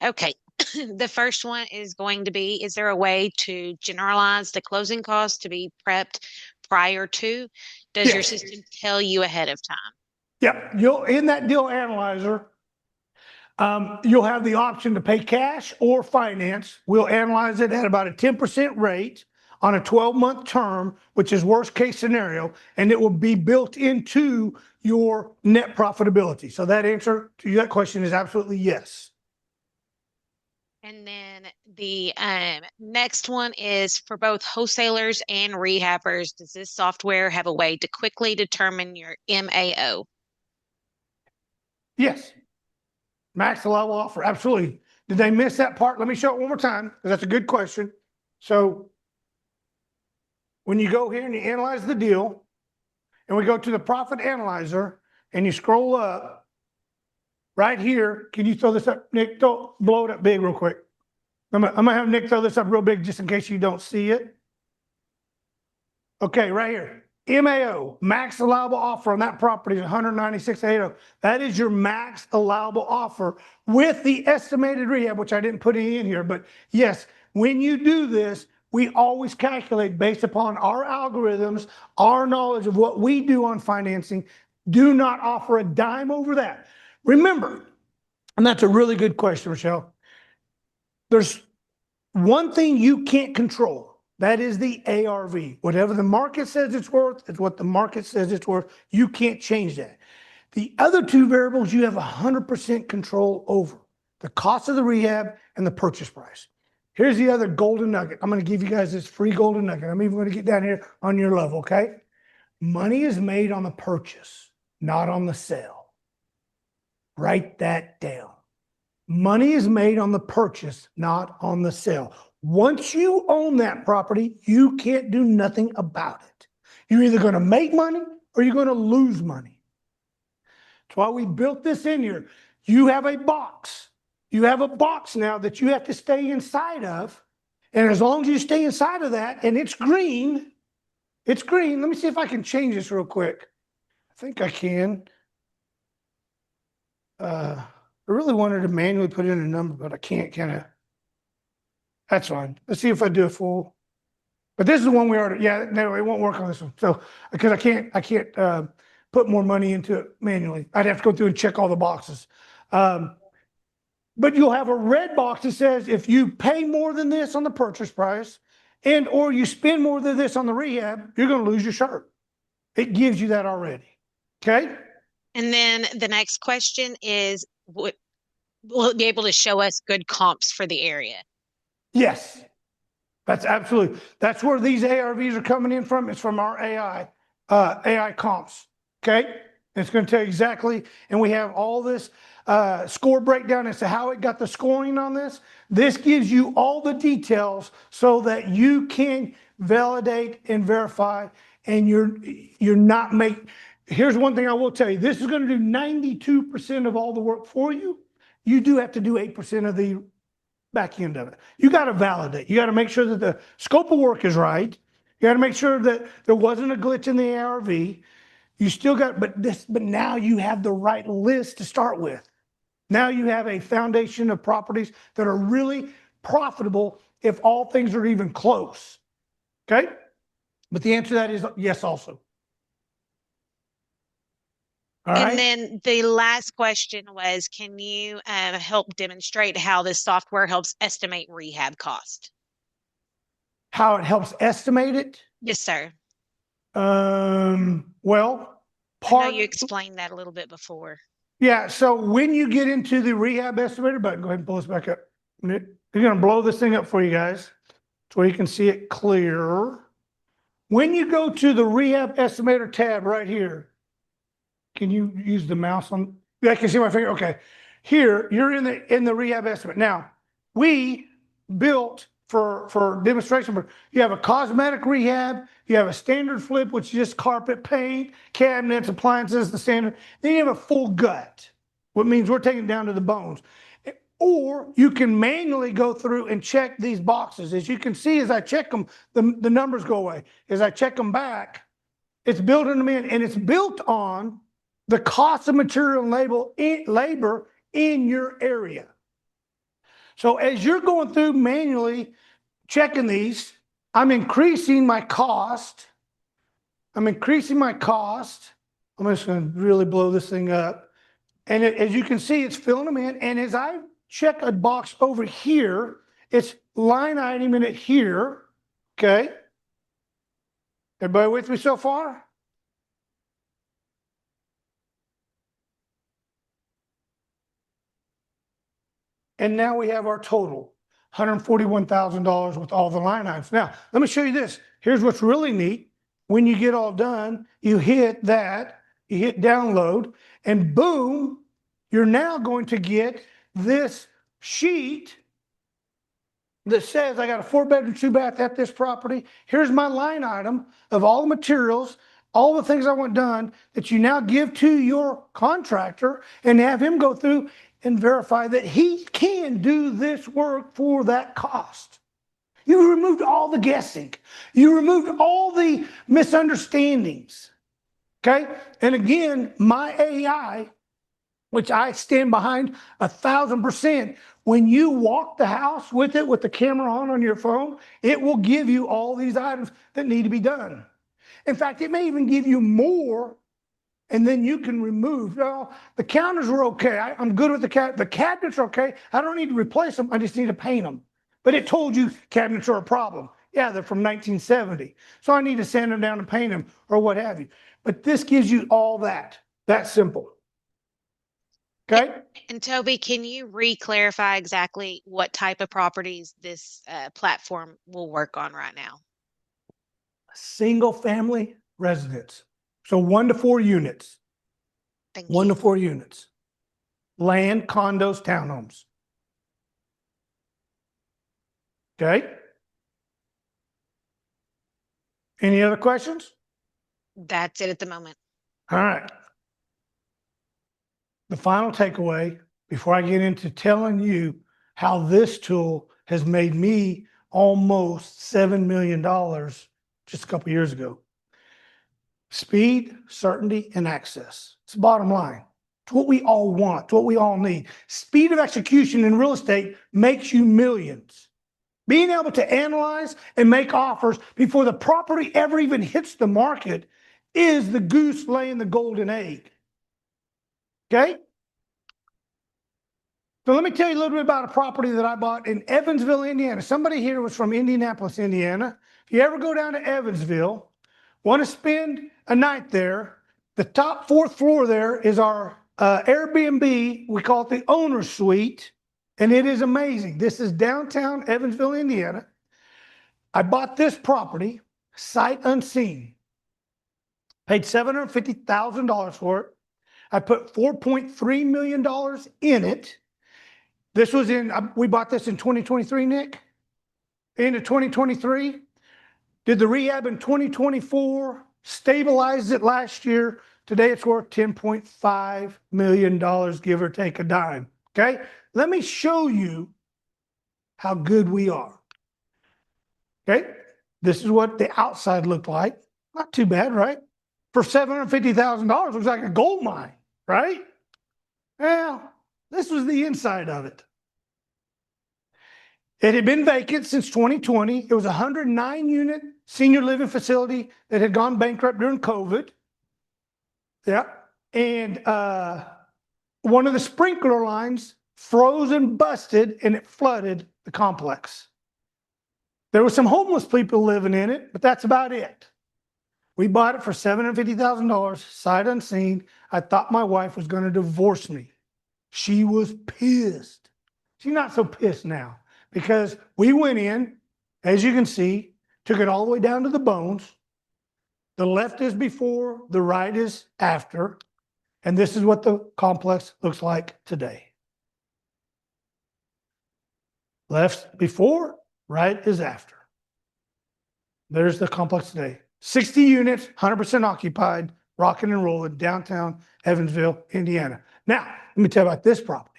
Speaker 3: Okay. The first one is going to be, is there a way to generalize the closing costs to be prepped prior to? Does your system tell you ahead of time?
Speaker 1: Yeah. You'll, in that deal analyzer, You'll have the option to pay cash or finance. We'll analyze it at about a 10% rate on a 12-month term, which is worst case scenario, and it will be built into your net profitability. So that answer to that question is absolutely yes.
Speaker 3: And then the next one is for both wholesalers and rehabbers. Does this software have a way to quickly determine your MAO?
Speaker 1: Yes. Max allowable offer, absolutely. Did they miss that part? Let me show it one more time, because that's a good question. So when you go here and you analyze the deal, and we go to the profit analyzer, and you scroll up, right here, can you throw this up, Nick? Don't blow it up big real quick. I'm gonna have Nick throw this up real big just in case you don't see it. Okay, right here. MAO, max allowable offer on that property is 196,800. That is your max allowable offer with the estimated rehab, which I didn't put any in here. But yes, when you do this, we always calculate based upon our algorithms, our knowledge of what we do on financing. Do not offer a dime over that. Remember, and that's a really good question, Michelle. There's one thing you can't control. That is the ARV. Whatever the market says it's worth, it's what the market says it's worth. You can't change that. The other two variables you have 100% control over: the cost of the rehab and the purchase price. Here's the other golden nugget. I'm going to give you guys this free golden nugget. I'm even going to get down here on your level, okay? Money is made on the purchase, not on the sale. Write that down. Money is made on the purchase, not on the sale. Once you own that property, you can't do nothing about it. You're either going to make money or you're going to lose money. That's why we built this in here. You have a box. You have a box now that you have to stay inside of. And as long as you stay inside of that and it's green, it's green. Let me see if I can change this real quick. I think I can. I really wanted to manually put in a number, but I can't kind of. That's fine. Let's see if I do a full. But this is the one we already, yeah, no, it won't work on this one. So, because I can't put more money into it manually. I'd have to go through and check all the boxes. But you'll have a red box that says if you pay more than this on the purchase price and or you spend more than this on the rehab, you're going to lose your shirt. It gives you that already. Okay?
Speaker 3: And then the next question is, will it be able to show us good comps for the area?
Speaker 1: Yes. That's absolutely. That's where these ARVs are coming in from. It's from our AI comps. Okay? It's going to tell you exactly, and we have all this score breakdown as to how it got the scoring on this. This gives you all the details so that you can validate and verify, and you're not make. Here's one thing I will tell you. This is going to do 92% of all the work for you. You do have to do 8% of the back end of it. You got to validate. You got to make sure that the scope of work is right. You got to make sure that there wasn't a glitch in the ARV. You still got, but now you have the right list to start with. Now you have a foundation of properties that are really profitable if all things are even close. Okay? But the answer to that is yes also. All right.
Speaker 3: And then the last question was, can you help demonstrate how this software helps estimate rehab cost?
Speaker 1: How it helps estimate it?
Speaker 3: Yes, sir.
Speaker 1: Well,
Speaker 3: I know you explained that a little bit before.
Speaker 1: Yeah, so when you get into the rehab estimator button, go ahead and pull this back up. You're going to blow this thing up for you guys so you can see it clear. When you go to the rehab estimator tab right here, can you use the mouse on? Yeah, I can see my finger. Okay. Here, you're in the rehab estimate. Now, we built for demonstration, you have a cosmetic rehab, you have a standard flip, which is just carpet, paint, cabinets, appliances, the standard. Then you have a full gut, which means we're taking it down to the bones. Or you can manually go through and check these boxes. As you can see, as I check them, the numbers go away. As I check them back, it's building them in, and it's built on the cost of material and labor in your area. So as you're going through manually checking these, I'm increasing my cost. I'm just going to really blow this thing up. And as you can see, it's filling them in. And as I check a box over here, it's line item in it here. Okay. Everybody with me so far? And now we have our total, $141,000 with all the line items. Now, let me show you this. Here's what's really neat. When you get all done, you hit that, you hit download, and boom, you're now going to get this sheet that says I got a 4-bedroom, 2-bath at this property. Here's my line item of all the materials, all the things I want done that you now give to your contractor and have him go through and verify that he can do this work for that cost. You removed all the guessing. You removed all the misunderstandings. Okay? And again, my AI, which I stand behind 1,000%, when you walk the house with it, with the camera on your phone, it will give you all these items that need to be done. In fact, it may even give you more, and then you can remove. Well, the counters were okay. I'm good with the cabinets are okay. I don't need to replace them. I just need to paint them. But it told you cabinets are a problem. Yeah, they're from 1970. So I need to sand them down and paint them or what have you. But this gives you all that. That's simple. Okay.
Speaker 3: And Toby, can you re-clarify exactly what type of properties this platform will work on right now?
Speaker 1: Single family residence. So 1 to 4 units.
Speaker 3: Thank
Speaker 1: 1
Speaker 3: you.
Speaker 1: to 4 units. Land, condos, townhomes. Okay. Any other questions?
Speaker 3: That's it at the moment.
Speaker 1: All right. The final takeaway before I get into telling you how this tool has made me almost $7 million just a couple years ago. Speed, certainty, and access. It's the bottom line. It's what we all want. It's what we all need. Speed of execution in real estate makes you millions. Being able to analyze and make offers before the property ever even hits the market is the goose laying the golden egg. Okay? So let me tell you a little bit about a property that I bought in Evansville, Indiana. Somebody here was from Indianapolis, Indiana. If you ever go down to Evansville, want to spend a night there, the top 4th floor there is our Airbnb. We call it the owner's suite, and it is amazing. This is downtown Evansville, Indiana. I bought this property sight unseen. Paid $750,000 for it. I put $4.3 million in it. This was we bought this in 2023, Nick. Into 2023. Did the rehab in 2024. Stabilized it last year. Today it's worth $10.5 million, give or take a dime. Okay. Let me show you how good we are. Okay. This is what the outside looked like. Not too bad, right? For $750,000, looks like a gold mine, right? Well, this was the inside of it. It had been vacant since 2020. It was a 109-unit senior living facility that had gone bankrupt during COVID. Yeah. And one of the sprinkler lines froze and busted, and it flooded the complex. There were some homeless people living in it, but that's about it. We bought it for $750,000, sight unseen. I thought my wife was going to divorce me. She was pissed. She's not so pissed now because we went in, as you can see, took it all the way down to the bones. The left is before, the right is after. And this is what the complex looks like today. Left before, right is after. There's the complex today. 60 units, 100% occupied, rocking and rolling, downtown Evansville, Indiana. Now, let me tell you about this property.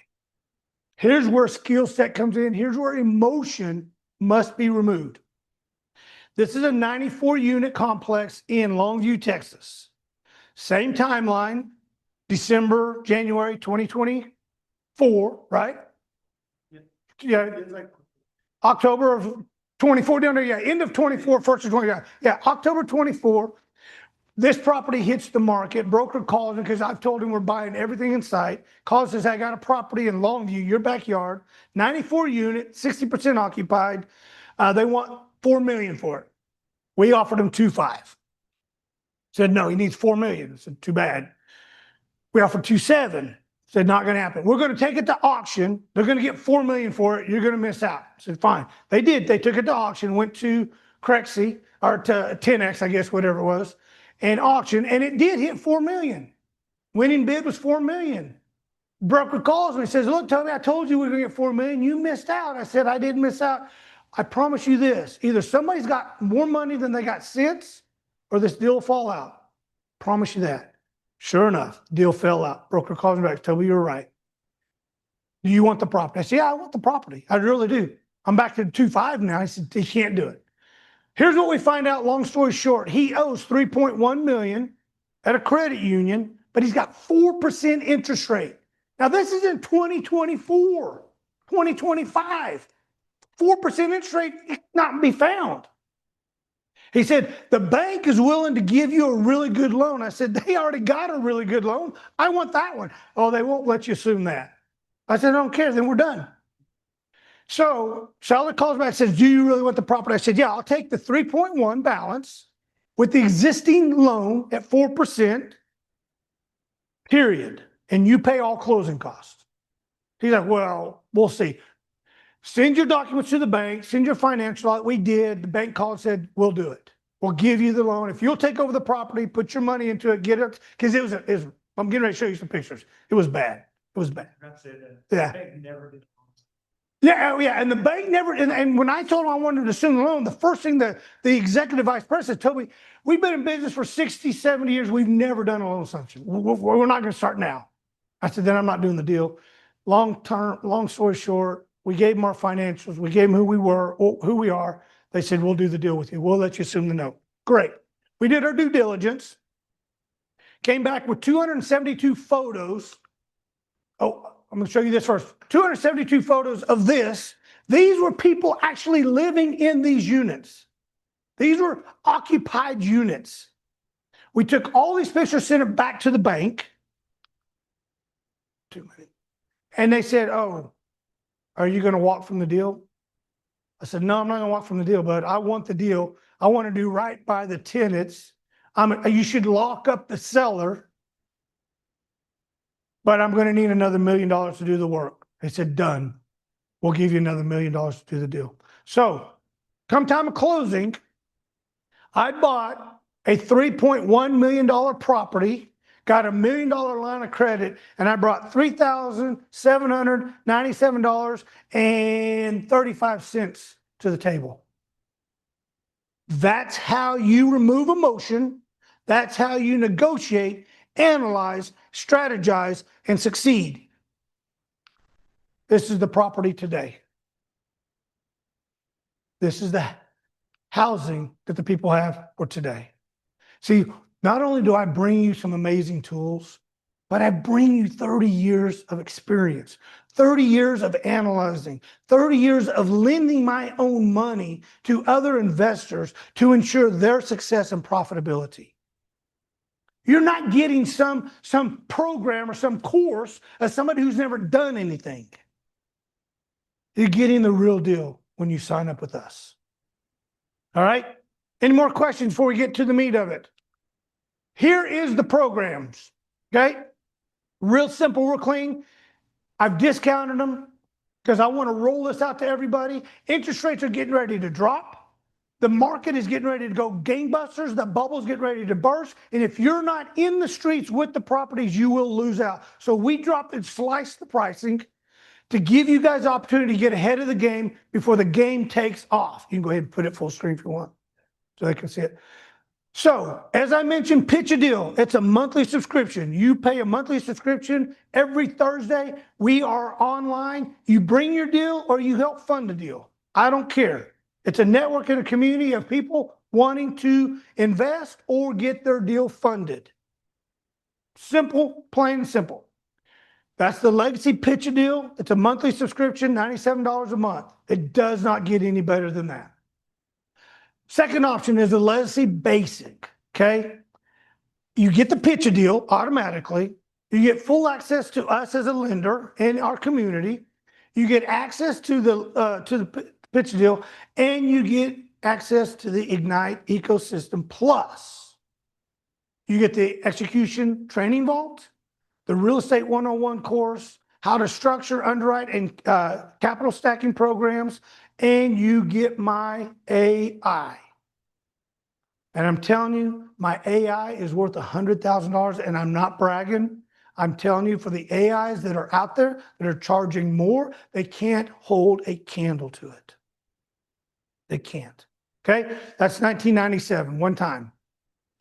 Speaker 1: Here's where skill set comes in. Here's where emotion must be removed. This is a 94-unit complex in Longview, Texas. Same timeline, December, January 2024, right? Yeah, it's like October of 24 down there. Yeah, end of 24, first of 25. Yeah, October 24. This property hits the market. Broker calls him because I've told him we're buying everything in sight. Calls says, I got a property in Longview, your backyard, 94 unit, 60% occupied. They want $4 million for it. We offered him 2.5. Said, no, he needs $4 million. I said, too bad. We offered 2.7. Said, not going to happen. We're going to take it to auction. They're going to get $4 million for it. You're going to miss out. I said, fine. They did. They took it to auction, went to Crexy, or to 10X, I guess, whatever it was, and auction, and it did hit $4 million. Winning bid was $4 million. Broker calls me, says, look, Toby, I told you we were going to get $4 million. You missed out. I said, I didn't miss out. I promise you this, either somebody's got more money than they got sense, or this deal will fall out. Promise you that. Sure enough, deal fell out. Broker calls me back, Toby, you're right. Do you want the property? I said, yeah, I want the property. I really do. I'm back to 2.5 now. He said, he can't do it. Here's what we find out, long story short. He owes $3.1 million at a credit union, but he's got 4% interest rate. Now, this is in 2024, 2025. 4% interest rate not be found. He said, the bank is willing to give you a really good loan. I said, they already got a really good loan. I want that one. Oh, they won't let you assume that. I said, I don't care. Then we're done. So Charlotte calls back and says, do you really want the property? I said, yeah, I'll take the 3.1 balance with the existing loan at 4%, period. And you pay all closing costs. He's like, well, we'll see. Send your documents to the bank, send your financial. We did. The bank called and said, we'll do it. We'll give you the loan. If you'll take over the property, put your money into it, get it. Because it was, I'm getting ready to show you some pictures. It was bad. It was bad.
Speaker 4: That's it.
Speaker 1: Yeah.
Speaker 4: The bank never did.
Speaker 1: Yeah, yeah. And the bank never, and when I told him I wanted to assume the loan, the first thing the executive vice president told me, we've been in business for 60, 70 years. We've never done a loan assumption. We're not going to start now. I said, then I'm not doing the deal. Long story short, we gave them our financials. We gave them who we were, who we are. They said, we'll do the deal with you. We'll let you assume the note. Great. We did our due diligence. Came back with 272 photos. Oh, I'm going to show you this first. 272 photos of this. These were people actually living in these units. These were occupied units. We took all these pictures, sent it back to the bank. 2 minutes. And they said, oh, are you going to walk from the deal? I said, no, I'm not going to walk from the deal, but I want the deal. I want to do right by the tenants. You should lock up the seller, but I'm going to need another $1 million to do the work. They said, done. We'll give you another $1 million to do the deal. So come time of closing, I bought a $3.1 million property, got a $1 million line of credit, and I brought $3,797.35 to the table. That's how you remove emotion. That's how you negotiate, analyze, strategize, and succeed. This is the property today. This is the housing that the people have for today. See, not only do I bring you some amazing tools, but I bring you 30 years of experience, 30 years of analyzing, 30 years of lending my own money to other investors to ensure their success and profitability. You're not getting some program or some course as somebody who's never done anything. You're getting the real deal when you sign up with us. All right? Any more questions before we get to the meat of it? Here is the programs, okay? Real simple, real clean. I've discounted them because I want to roll this out to everybody. Interest rates are getting ready to drop. The market is getting ready to go gangbusters. The bubble's getting ready to burst. And if you're not in the streets with the properties, you will lose out. So we dropped and sliced the pricing to give you guys the opportunity to get ahead of the game before the game takes off. You can go ahead and put it full screen if you want so they can see it. So, as I mentioned, pitch a deal. It's a monthly subscription. You pay a monthly subscription every Thursday. We are online. You bring your deal or you help fund the deal. I don't care. It's a network and a community of people wanting to invest or get their deal funded. Simple, plain and simple. That's the Legacy Pitch a Deal. It's a monthly subscription, $97 a month. It does not get any better than that. Second option is the Legacy Basic, okay? You get the pitch a deal automatically. You get full access to us as a lender in our community. You get access to the pitch a deal, and you get access to the Ignite ecosystem. Plus, you get the execution training vault, the real estate 101 course, how to structure, underwrite, and capital stacking programs, and you get my AI. And I'm telling you, my AI is worth $100,000, and I'm not bragging. I'm telling you, for the AIs that are out there that are charging more, they can't hold a candle to it. They can't. Okay? That's 1997, one time.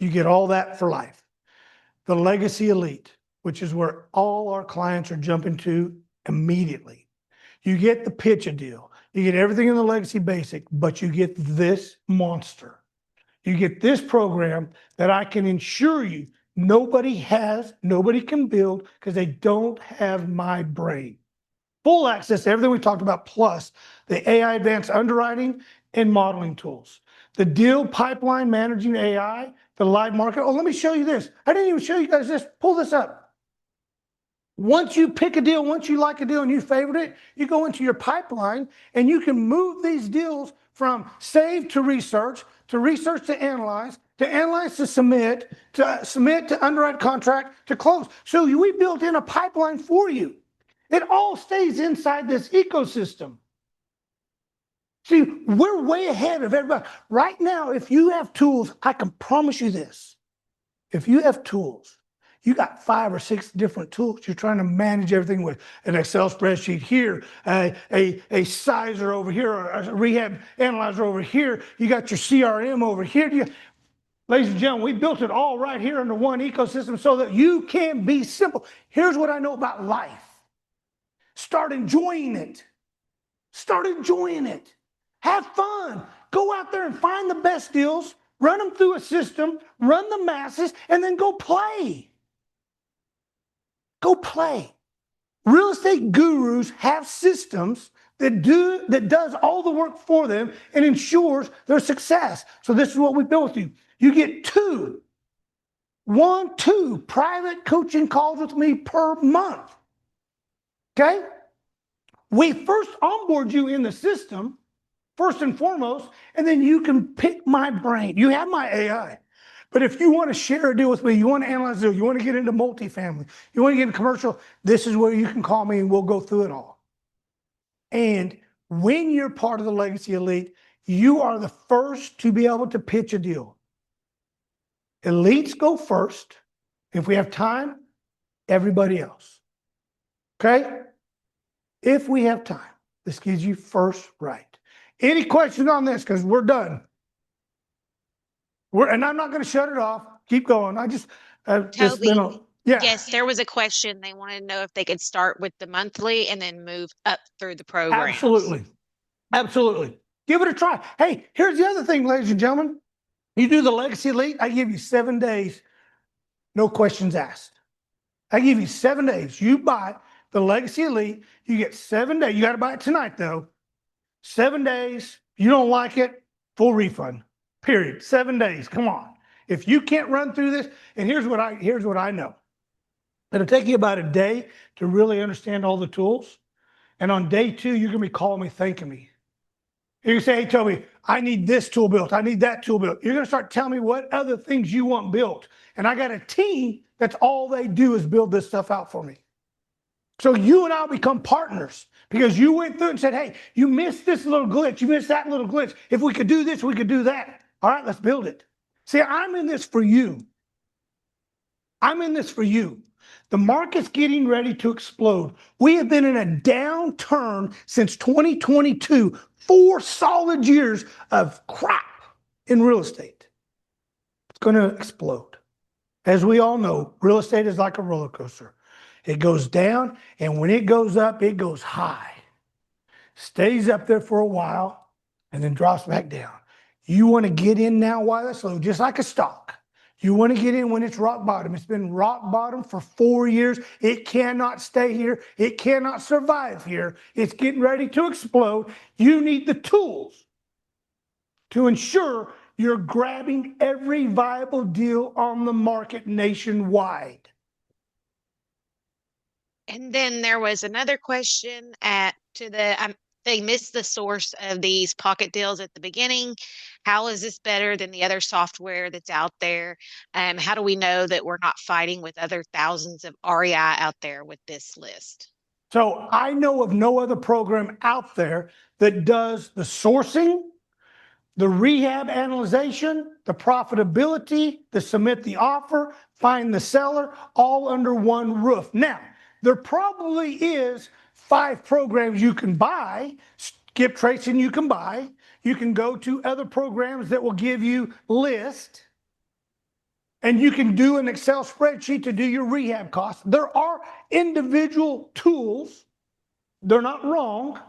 Speaker 1: You get all that for life. The Legacy Elite, which is where all our clients are jumping to immediately. You get the pitch a deal. You get everything in the Legacy Basic, but you get this monster. You get this program that I can ensure you nobody has, nobody can build because they don't have my brain. Full access to everything we talked about, plus the AI advanced underwriting and modeling tools. The deal pipeline managing AI, the live market. Oh, let me show you this. I didn't even show you guys this. Pull this up. Once you pick a deal, once you like a deal and you favorite it, you go into your pipeline and you can move these deals from save to research to analyze to submit to underwrite contract to close. So we built in a pipeline for you. It all stays inside this ecosystem. See, we're way ahead of everybody. Right now, if you have tools, I can promise you this. If you have tools, you got 5 or 6 different tools you're trying to manage everything with. An Excel spreadsheet here, a sizer over here, or a rehab analyzer over here. You got your CRM over here. Ladies and gentlemen, we built it all right here under one ecosystem so that you can be simple. Here's what I know about life. Start enjoying it. Start enjoying it. Have fun. Go out there and find the best deals, run them through a system, run the masses, and then go play. Go play. Real estate gurus have systems that does all the work for them and ensures their success. So this is what we built with you. You get 2 private coaching calls with me per month. Okay? We first onboard you in the system, first and foremost, and then you can pick my brain. You have my AI. But if you want to share a deal with me, you want to analyze a deal, you want to get into multifamily, you want to get into commercial, this is where you can call me and we'll go through it all. And when you're part of the Legacy Elite, you are the first to be able to pitch a deal. Elites go first. If we have time, everybody else. Okay? If we have time, this gives you first right. Any questions on this? Because we're done. And I'm not going to shut it off. Keep going.
Speaker 3: Toby,
Speaker 1: yeah.
Speaker 3: yes, there was a question. They wanted to know if they could start with the monthly and then move up through the program.
Speaker 1: Absolutely. Absolutely. Give it a try. Hey, here's the other thing, ladies and gentlemen. You do the Legacy Elite, I give you 7 days, no questions asked. I give you 7 days. You buy the Legacy Elite, you get 7 days. You got to buy it tonight, though. 7 days. You don't like it, full refund. Period. 7 days. Come on. If you can't run through this, and here's what I know. It'll take you about a day to really understand all the tools. And on day 2, you're going to be calling me, thanking me. You're going to say, hey, Toby, I need this tool built. I need that tool built. You're going to start telling me what other things you want built. And I got a team that's all they do is build this stuff out for me. So you and I will become partners because you went through it and said, hey, you missed this little glitch. You missed that little glitch. If we could do this, we could do that. All right, let's build it. See, I'm in this for you. I'm in this for you. The market's getting ready to explode. We have been in a downturn since 2022, 4 solid years of crap in real estate. It's going to explode. As we all know, real estate is like a roller coaster. It goes down, and when it goes up, it goes high. Stays up there for a while, and then drops back down. You want to get in now while it's low, just like a stock. You want to get in when it's rock bottom. It's been rock bottom for 4 years. It cannot stay here. It cannot survive here. It's getting ready to explode. You need the tools to ensure you're grabbing every viable deal on the market nationwide.
Speaker 3: And then there was another question they missed the source of these pocket deals at the beginning. How is this better than the other software that's out there? How do we know that we're not fighting with other thousands of REI out there with this list?
Speaker 1: So I know of no other program out there that does the sourcing, the rehab analyzation, the profitability, the submit the offer, find the seller, all under one roof. Now, there probably is 5 programs you can buy. Skip tracing you can buy. You can go to other programs that will give you list. And you can do an Excel spreadsheet to do your rehab costs. There are individual tools. They're not wrong.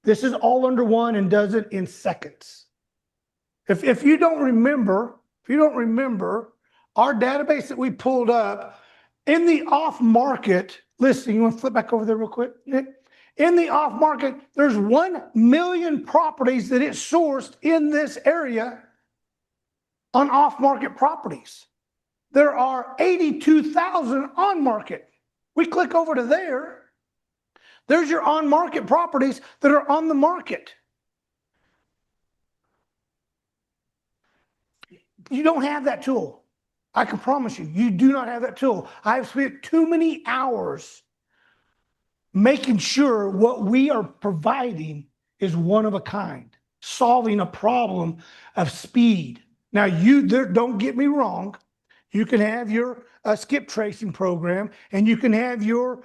Speaker 1: This is all under one and does it in seconds. If you don't remember, our database that we pulled up in the off market listing, you want to flip back over there real quick, Nick? In the off market, there's 1 million properties that it sourced in this area on off market properties. There are 82,000 on market. We click over to there. There's your on market properties that are on the market. You don't have that tool. I can promise you, you do not have that tool. I've spent too many hours making sure what we are providing is one of a kind, solving a problem of speed. Now, don't get me wrong. You can have your skip tracing program, and you can have your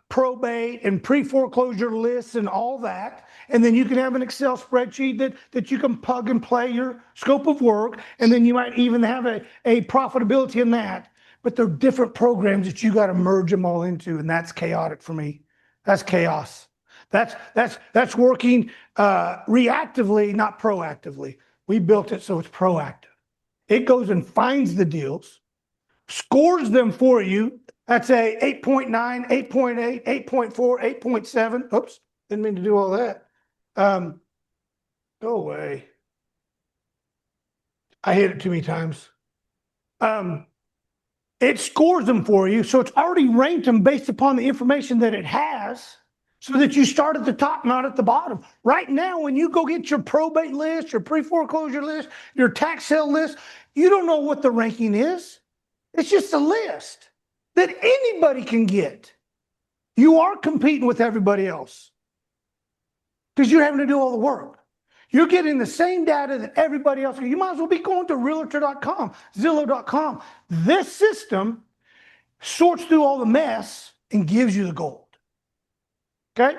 Speaker 1: probate and pre-foreclosure lists and all that. And then you can have an Excel spreadsheet that you can plug and play your scope of work. And then you might even have a profitability in that. But they're different programs that you got to merge them all into. And that's chaotic for me. That's chaos. That's working reactively, not proactively. We built it so it's proactive. It goes and finds the deals, scores them for you. That's a 8.9, 8.8, 8.4, 8.7. Oops, didn't mean to do all that. Go away. I hit it too many times. It scores them for you, so it's already ranked them based upon the information that it has, so that you start at the top, not at the bottom. Right now, when you go get your probate list, your pre-foreclosure list, your tax sale list, you don't know what the ranking is. It's just a list that anybody can get. You are competing with everybody else because you're having to do all the work. You're getting the same data that everybody else gets. You might as well be going to realtor.com, Zillow.com. This system sorts through all the mess and gives you the gold. Okay?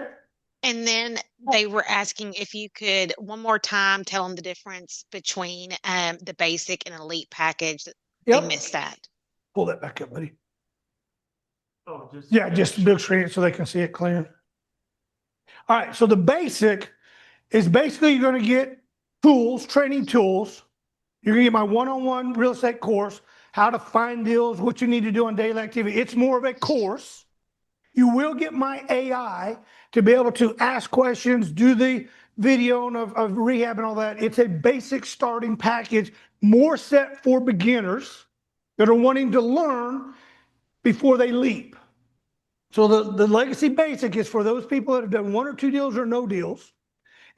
Speaker 3: And then they were asking if you could one more time tell them the difference between the basic and elite package.
Speaker 1: Yep.
Speaker 3: They missed that.
Speaker 1: Pull that back up, buddy.
Speaker 4: Oh,
Speaker 1: Just big screen it so they can see it clear. All right, so the basic is basically you're going to get tools, training tools. You're going to get my one-on-one real estate course, how to find deals, what you need to do on daily activity. It's more of a course. You will get my AI to be able to ask questions, do the video of rehab and all that. It's a basic starting package, more set for beginners that are wanting to learn before they leap. So the legacy basic is for those people that have done 1 or 2 deals or no deals,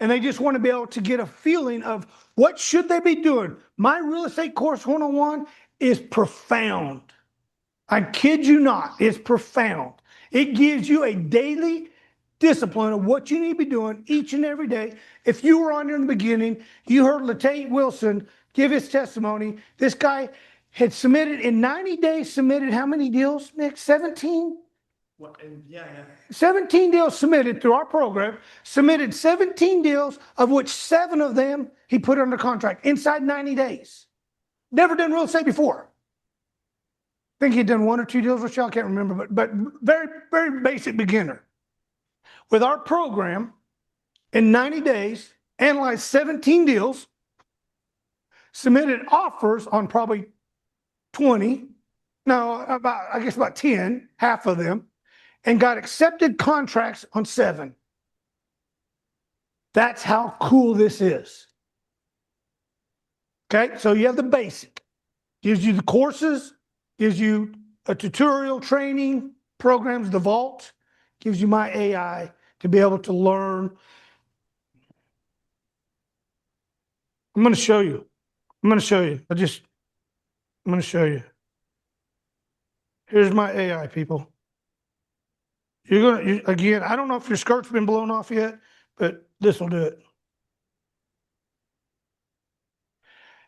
Speaker 1: and they just want to be able to get a feeling of what should they be doing. My real estate course 101 is profound. I kid you not, it's profound. It gives you a daily discipline of what you need to be doing each and every day. If you were on here in the beginning, you heard Latate Wilson give his testimony. This guy had submitted in 90 days, submitted how many deals, Nick? 17?
Speaker 4: Yeah.
Speaker 1: 17 deals submitted through our program, submitted 17 deals, of which 7 of them he put under contract inside 90 days. Never done real estate before. I think he'd done 1 or 2 deals with y'all, I can't remember, but very, very basic beginner. With our program, in 90 days, analyzed 17 deals, submitted offers on probably 20, I guess about 10, half of them, and got accepted contracts on 7. That's how cool this is. Okay, so you have the basic. Gives you the courses, gives you a tutorial training, programs, the vault, gives you my AI to be able to learn. I'm going to show you. I'm going to show you. I'm going to show you. Here's my AI, people. Again, I don't know if your skirt's been blown off yet, but this will do it.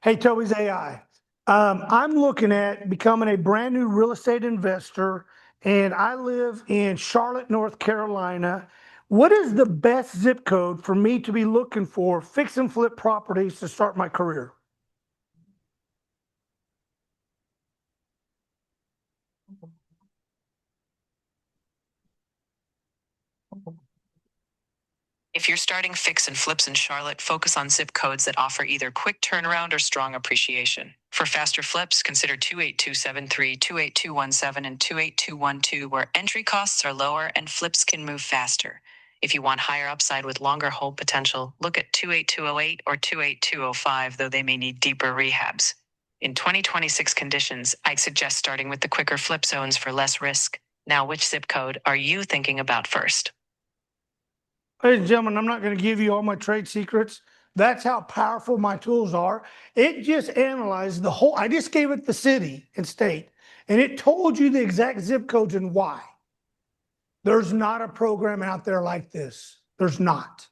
Speaker 1: Hey, Toby's AI. I'm looking at becoming a brand new real estate investor, and I live in Charlotte, North Carolina. What is the best zip code for me to be looking for fix and flip properties to start my career?
Speaker 7: If you're starting fix and flips in Charlotte, focus on zip codes that offer either quick turnaround or strong appreciation. For faster flips, consider 28273, 28217, and 28212, where entry costs are lower and flips can move faster. If you want higher upside with longer hold potential, look at 28208 or 28205, though they may need deeper rehabs. In 2026 conditions, I'd suggest starting with the quicker flip zones for less risk. Now, which zip code are you thinking about first?
Speaker 1: Ladies and gentlemen, I'm not going to give you all my trade secrets. That's how powerful my tools are. It just analyzed the whole, I just gave it the city and state, and it told you the exact zip codes and why. There's not a program out there like this. There's not.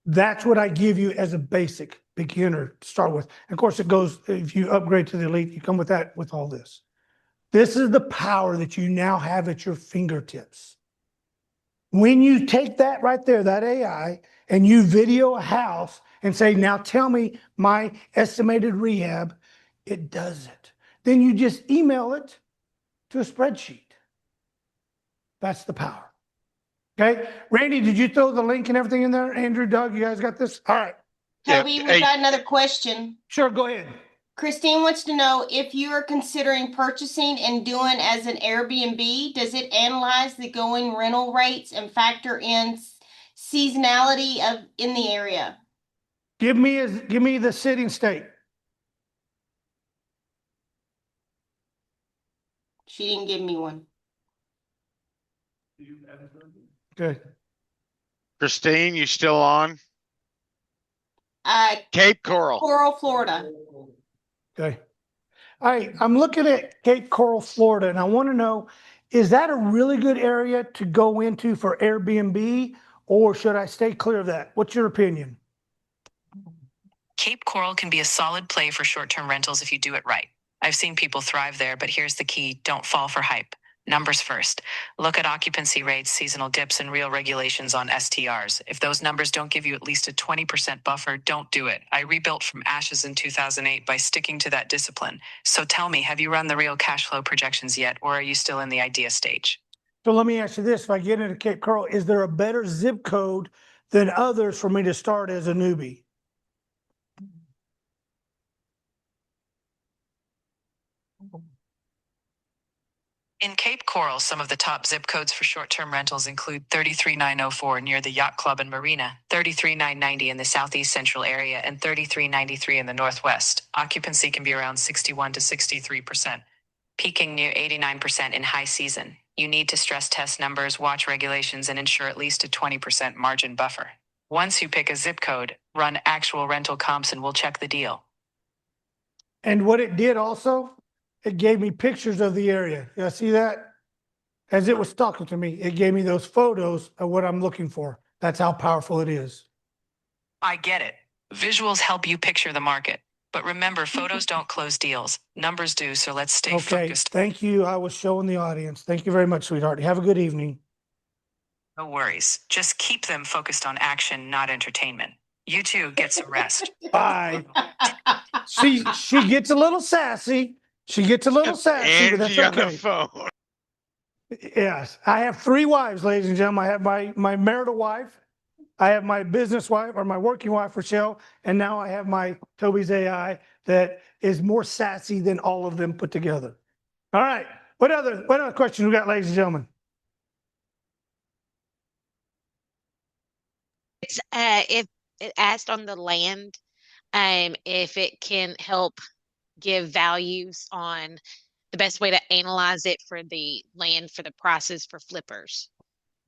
Speaker 1: That's what I give you as a basic beginner to start with. And of course, it goes, if you upgrade to the elite, you come with that, with all this. This is the power that you now have at your fingertips. When you take that right there, that AI, and you video a house and say, now tell me my estimated rehab, it does it. Then you just email it to a spreadsheet. That's the power. Okay. Randy, did you throw the link and everything in there? Andrew, Doug, you guys got this? All right.
Speaker 6: Toby,
Speaker 5: Yeah,
Speaker 6: we've got another question.
Speaker 1: Sure, go ahead.
Speaker 6: Christine wants to know if you are considering purchasing and doing as an Airbnb, does it analyze the going rental rates and factor in seasonality in the area?
Speaker 1: Give me the city and state.
Speaker 6: She didn't give me one.
Speaker 1: Okay.
Speaker 5: Christine, you still on?
Speaker 6: Uh,
Speaker 5: Cape Coral.
Speaker 6: Coral, Florida.
Speaker 1: Okay. All right. I'm looking at Cape Coral, Florida, and I want to know, is that a really good area to go into for Airbnb, or should I stay clear of that? What's your opinion?
Speaker 7: Cape Coral can be a solid play for short-term rentals if you do it right. I've seen people thrive there, but here's the key: don't fall for hype. Numbers first. Look at occupancy rates, seasonal dips, and real regulations on STRs. If those numbers don't give you at least a 20% buffer, don't do it. I rebuilt from ashes in 2008 by sticking to that discipline. So tell me, have you run the real cash flow projections yet, or are you still in the idea stage?
Speaker 1: So let me ask you this. If I get into Cape Coral, is there a better zip code than others for me to start as a newbie?
Speaker 7: In Cape Coral, some of the top zip codes for short-term rentals include 33904 near the Yacht Club and Marina, 33990 in the southeast central area, and 33993 in the northwest. Occupancy can be around 61 to 63%, peaking near 89% in high season. You need to stress test numbers, watch regulations, and ensure at least a 20% margin buffer. Once you pick a zip code, run actual rental comps and we'll check the deal.
Speaker 1: And what it did also, it gave me pictures of the area. You see that? As it was talking to me, it gave me those photos of what I'm looking for. That's how powerful it is.
Speaker 7: I get it. Visuals help you picture the market. But remember, photos don't close deals. Numbers do, so let's stay focused.
Speaker 1: Thank you. I was showing the audience. Thank you very much, sweetheart. Have a good evening.
Speaker 7: No worries. Just keep them focused on action, not entertainment. You too, get some rest.
Speaker 1: Bye. She gets a little sassy. She gets a little sassy, but that's
Speaker 5: Angie on the
Speaker 1: okay.
Speaker 5: phone.
Speaker 1: Yes. I have 3 wives, ladies and gentlemen. I have my marital wife. I have my business wife, or my working wife, Rochelle. And now I have my Toby's AI that is more sassy than all of them put together. All right. What other questions we got, ladies and gentlemen?
Speaker 3: It's if it asked on the land, if it can help give values on the best way to analyze it for the land for the prices for flippers.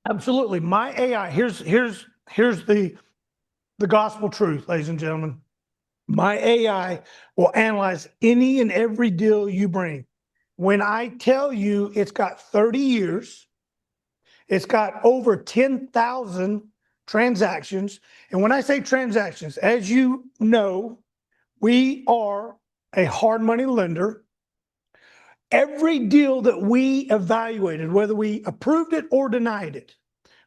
Speaker 1: Absolutely. My AI, here's the gospel truth, ladies and gentlemen. My AI will analyze any and every deal you bring. When I tell you it's got 30 years, it's got over 10,000 transactions. And when I say transactions, as you know, we are a hard money lender. Every deal that we evaluated, whether we approved it or denied it,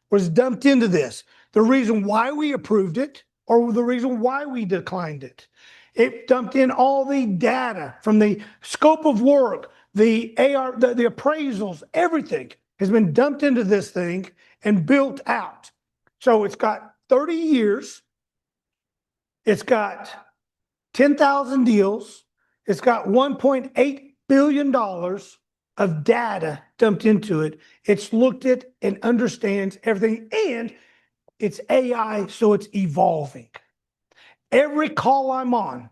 Speaker 1: was dumped into this. The reason why we approved it or the reason why we declined it. It dumped in all the data from the scope of work, the appraisals, everything has been dumped into this thing and built out. So it's got 30 years. It's got 10,000 deals. It's got $1.8 billion of data dumped into it. It's looked at and understands everything, and it's AI, so it's evolving. Every call I'm on,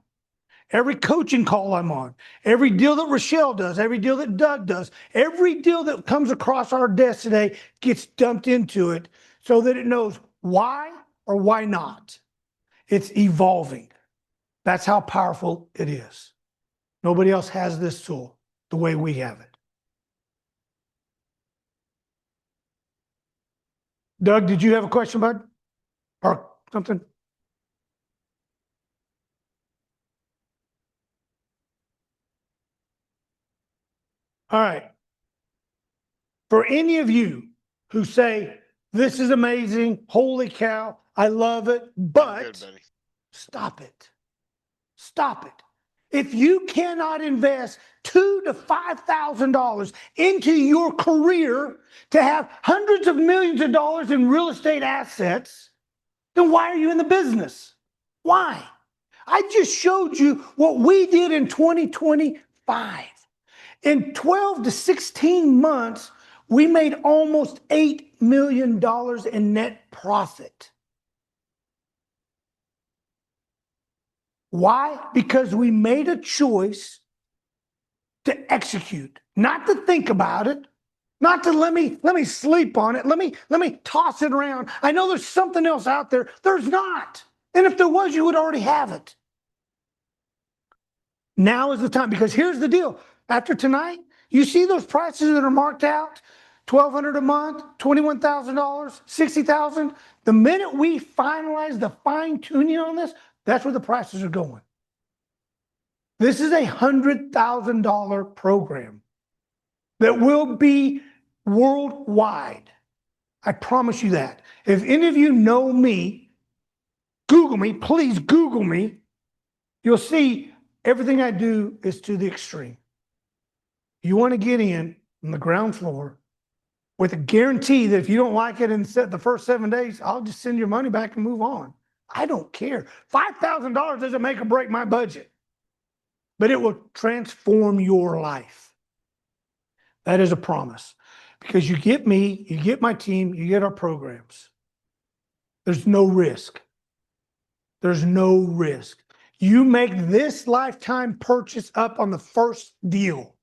Speaker 1: every coaching call I'm on, every deal that Rochelle does, every deal that Doug does, every deal that comes across our desk today gets dumped into it so that it knows why or why not. It's evolving. That's how powerful it is. Nobody else has this tool the way we have it. Doug, did you have a question, bud? Or something? All right. For any of you who say, this is amazing, holy cow, I love it, but
Speaker 5: Good, buddy.
Speaker 1: stop it. Stop it. If you cannot invest $2,000 to $5,000 into your career to have hundreds of millions of dollars in real estate assets, then why are you in the business? Why? I just showed you what we did in 2025. In 12 to 16 months, we made almost $8 million in net profit. Why? Because we made a choice to execute, not to think about it, not to let me sleep on it, let me toss it around. I know there's something else out there. There's not. And if there was, you would already have it. Now is the time, because here's the deal. After tonight, you see those prices that are marked out, $1,200 a month, $21,000, $60,000. The minute we finalize the fine tuning on this, that's where the prices are going. This is a $100,000 program that will be worldwide. I promise you that. If any of you know me, Google me, please Google me. You'll see everything I do is to the extreme. You want to get in on the ground floor with a guarantee that if you don't like it in the first 7 days, I'll just send your money back and move on. I don't care. $5,000 doesn't make or break my budget, but it will transform your life. That is a promise, because you get me, you get my team, you get our programs. There's no risk. There's no risk. You make this lifetime purchase up on the first deal.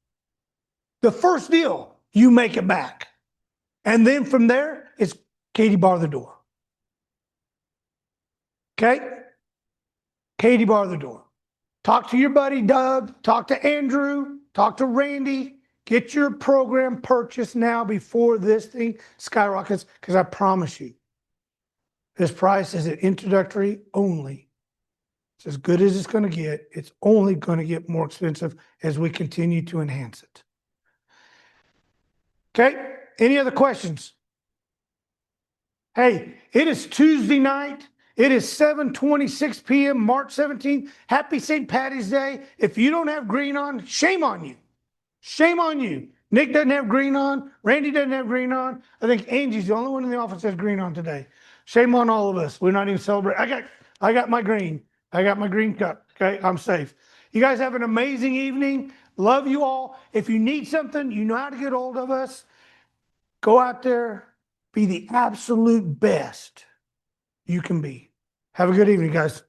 Speaker 1: The first deal, you make it back. And then from there, it's Katie bar the door. Okay? Katie bar the door. Talk to your buddy Doug, talk to Andrew, talk to Randy. Get your program purchased now before this thing skyrockets, because I promise you, this price is an introductory only. It's as good as it's going to get. It's only going to get more expensive as we continue to enhance it. Okay? Any other questions? Hey, it is Tuesday night. It is 7:26 p.m., March 17th. Happy St. Patty's Day. If you don't have green on, shame on you. Shame on you. Nick doesn't have green on. Randy doesn't have green on. I think Angie's the only one in the office that has green on today. Shame on all of us. We're not even celebrating. I got my green. I got my green cup. Okay, I'm safe. You guys have an amazing evening. Love you all. If you need something, you know how to get hold of us. Go out there. Be the absolute best you can be. Have a good evening, guys.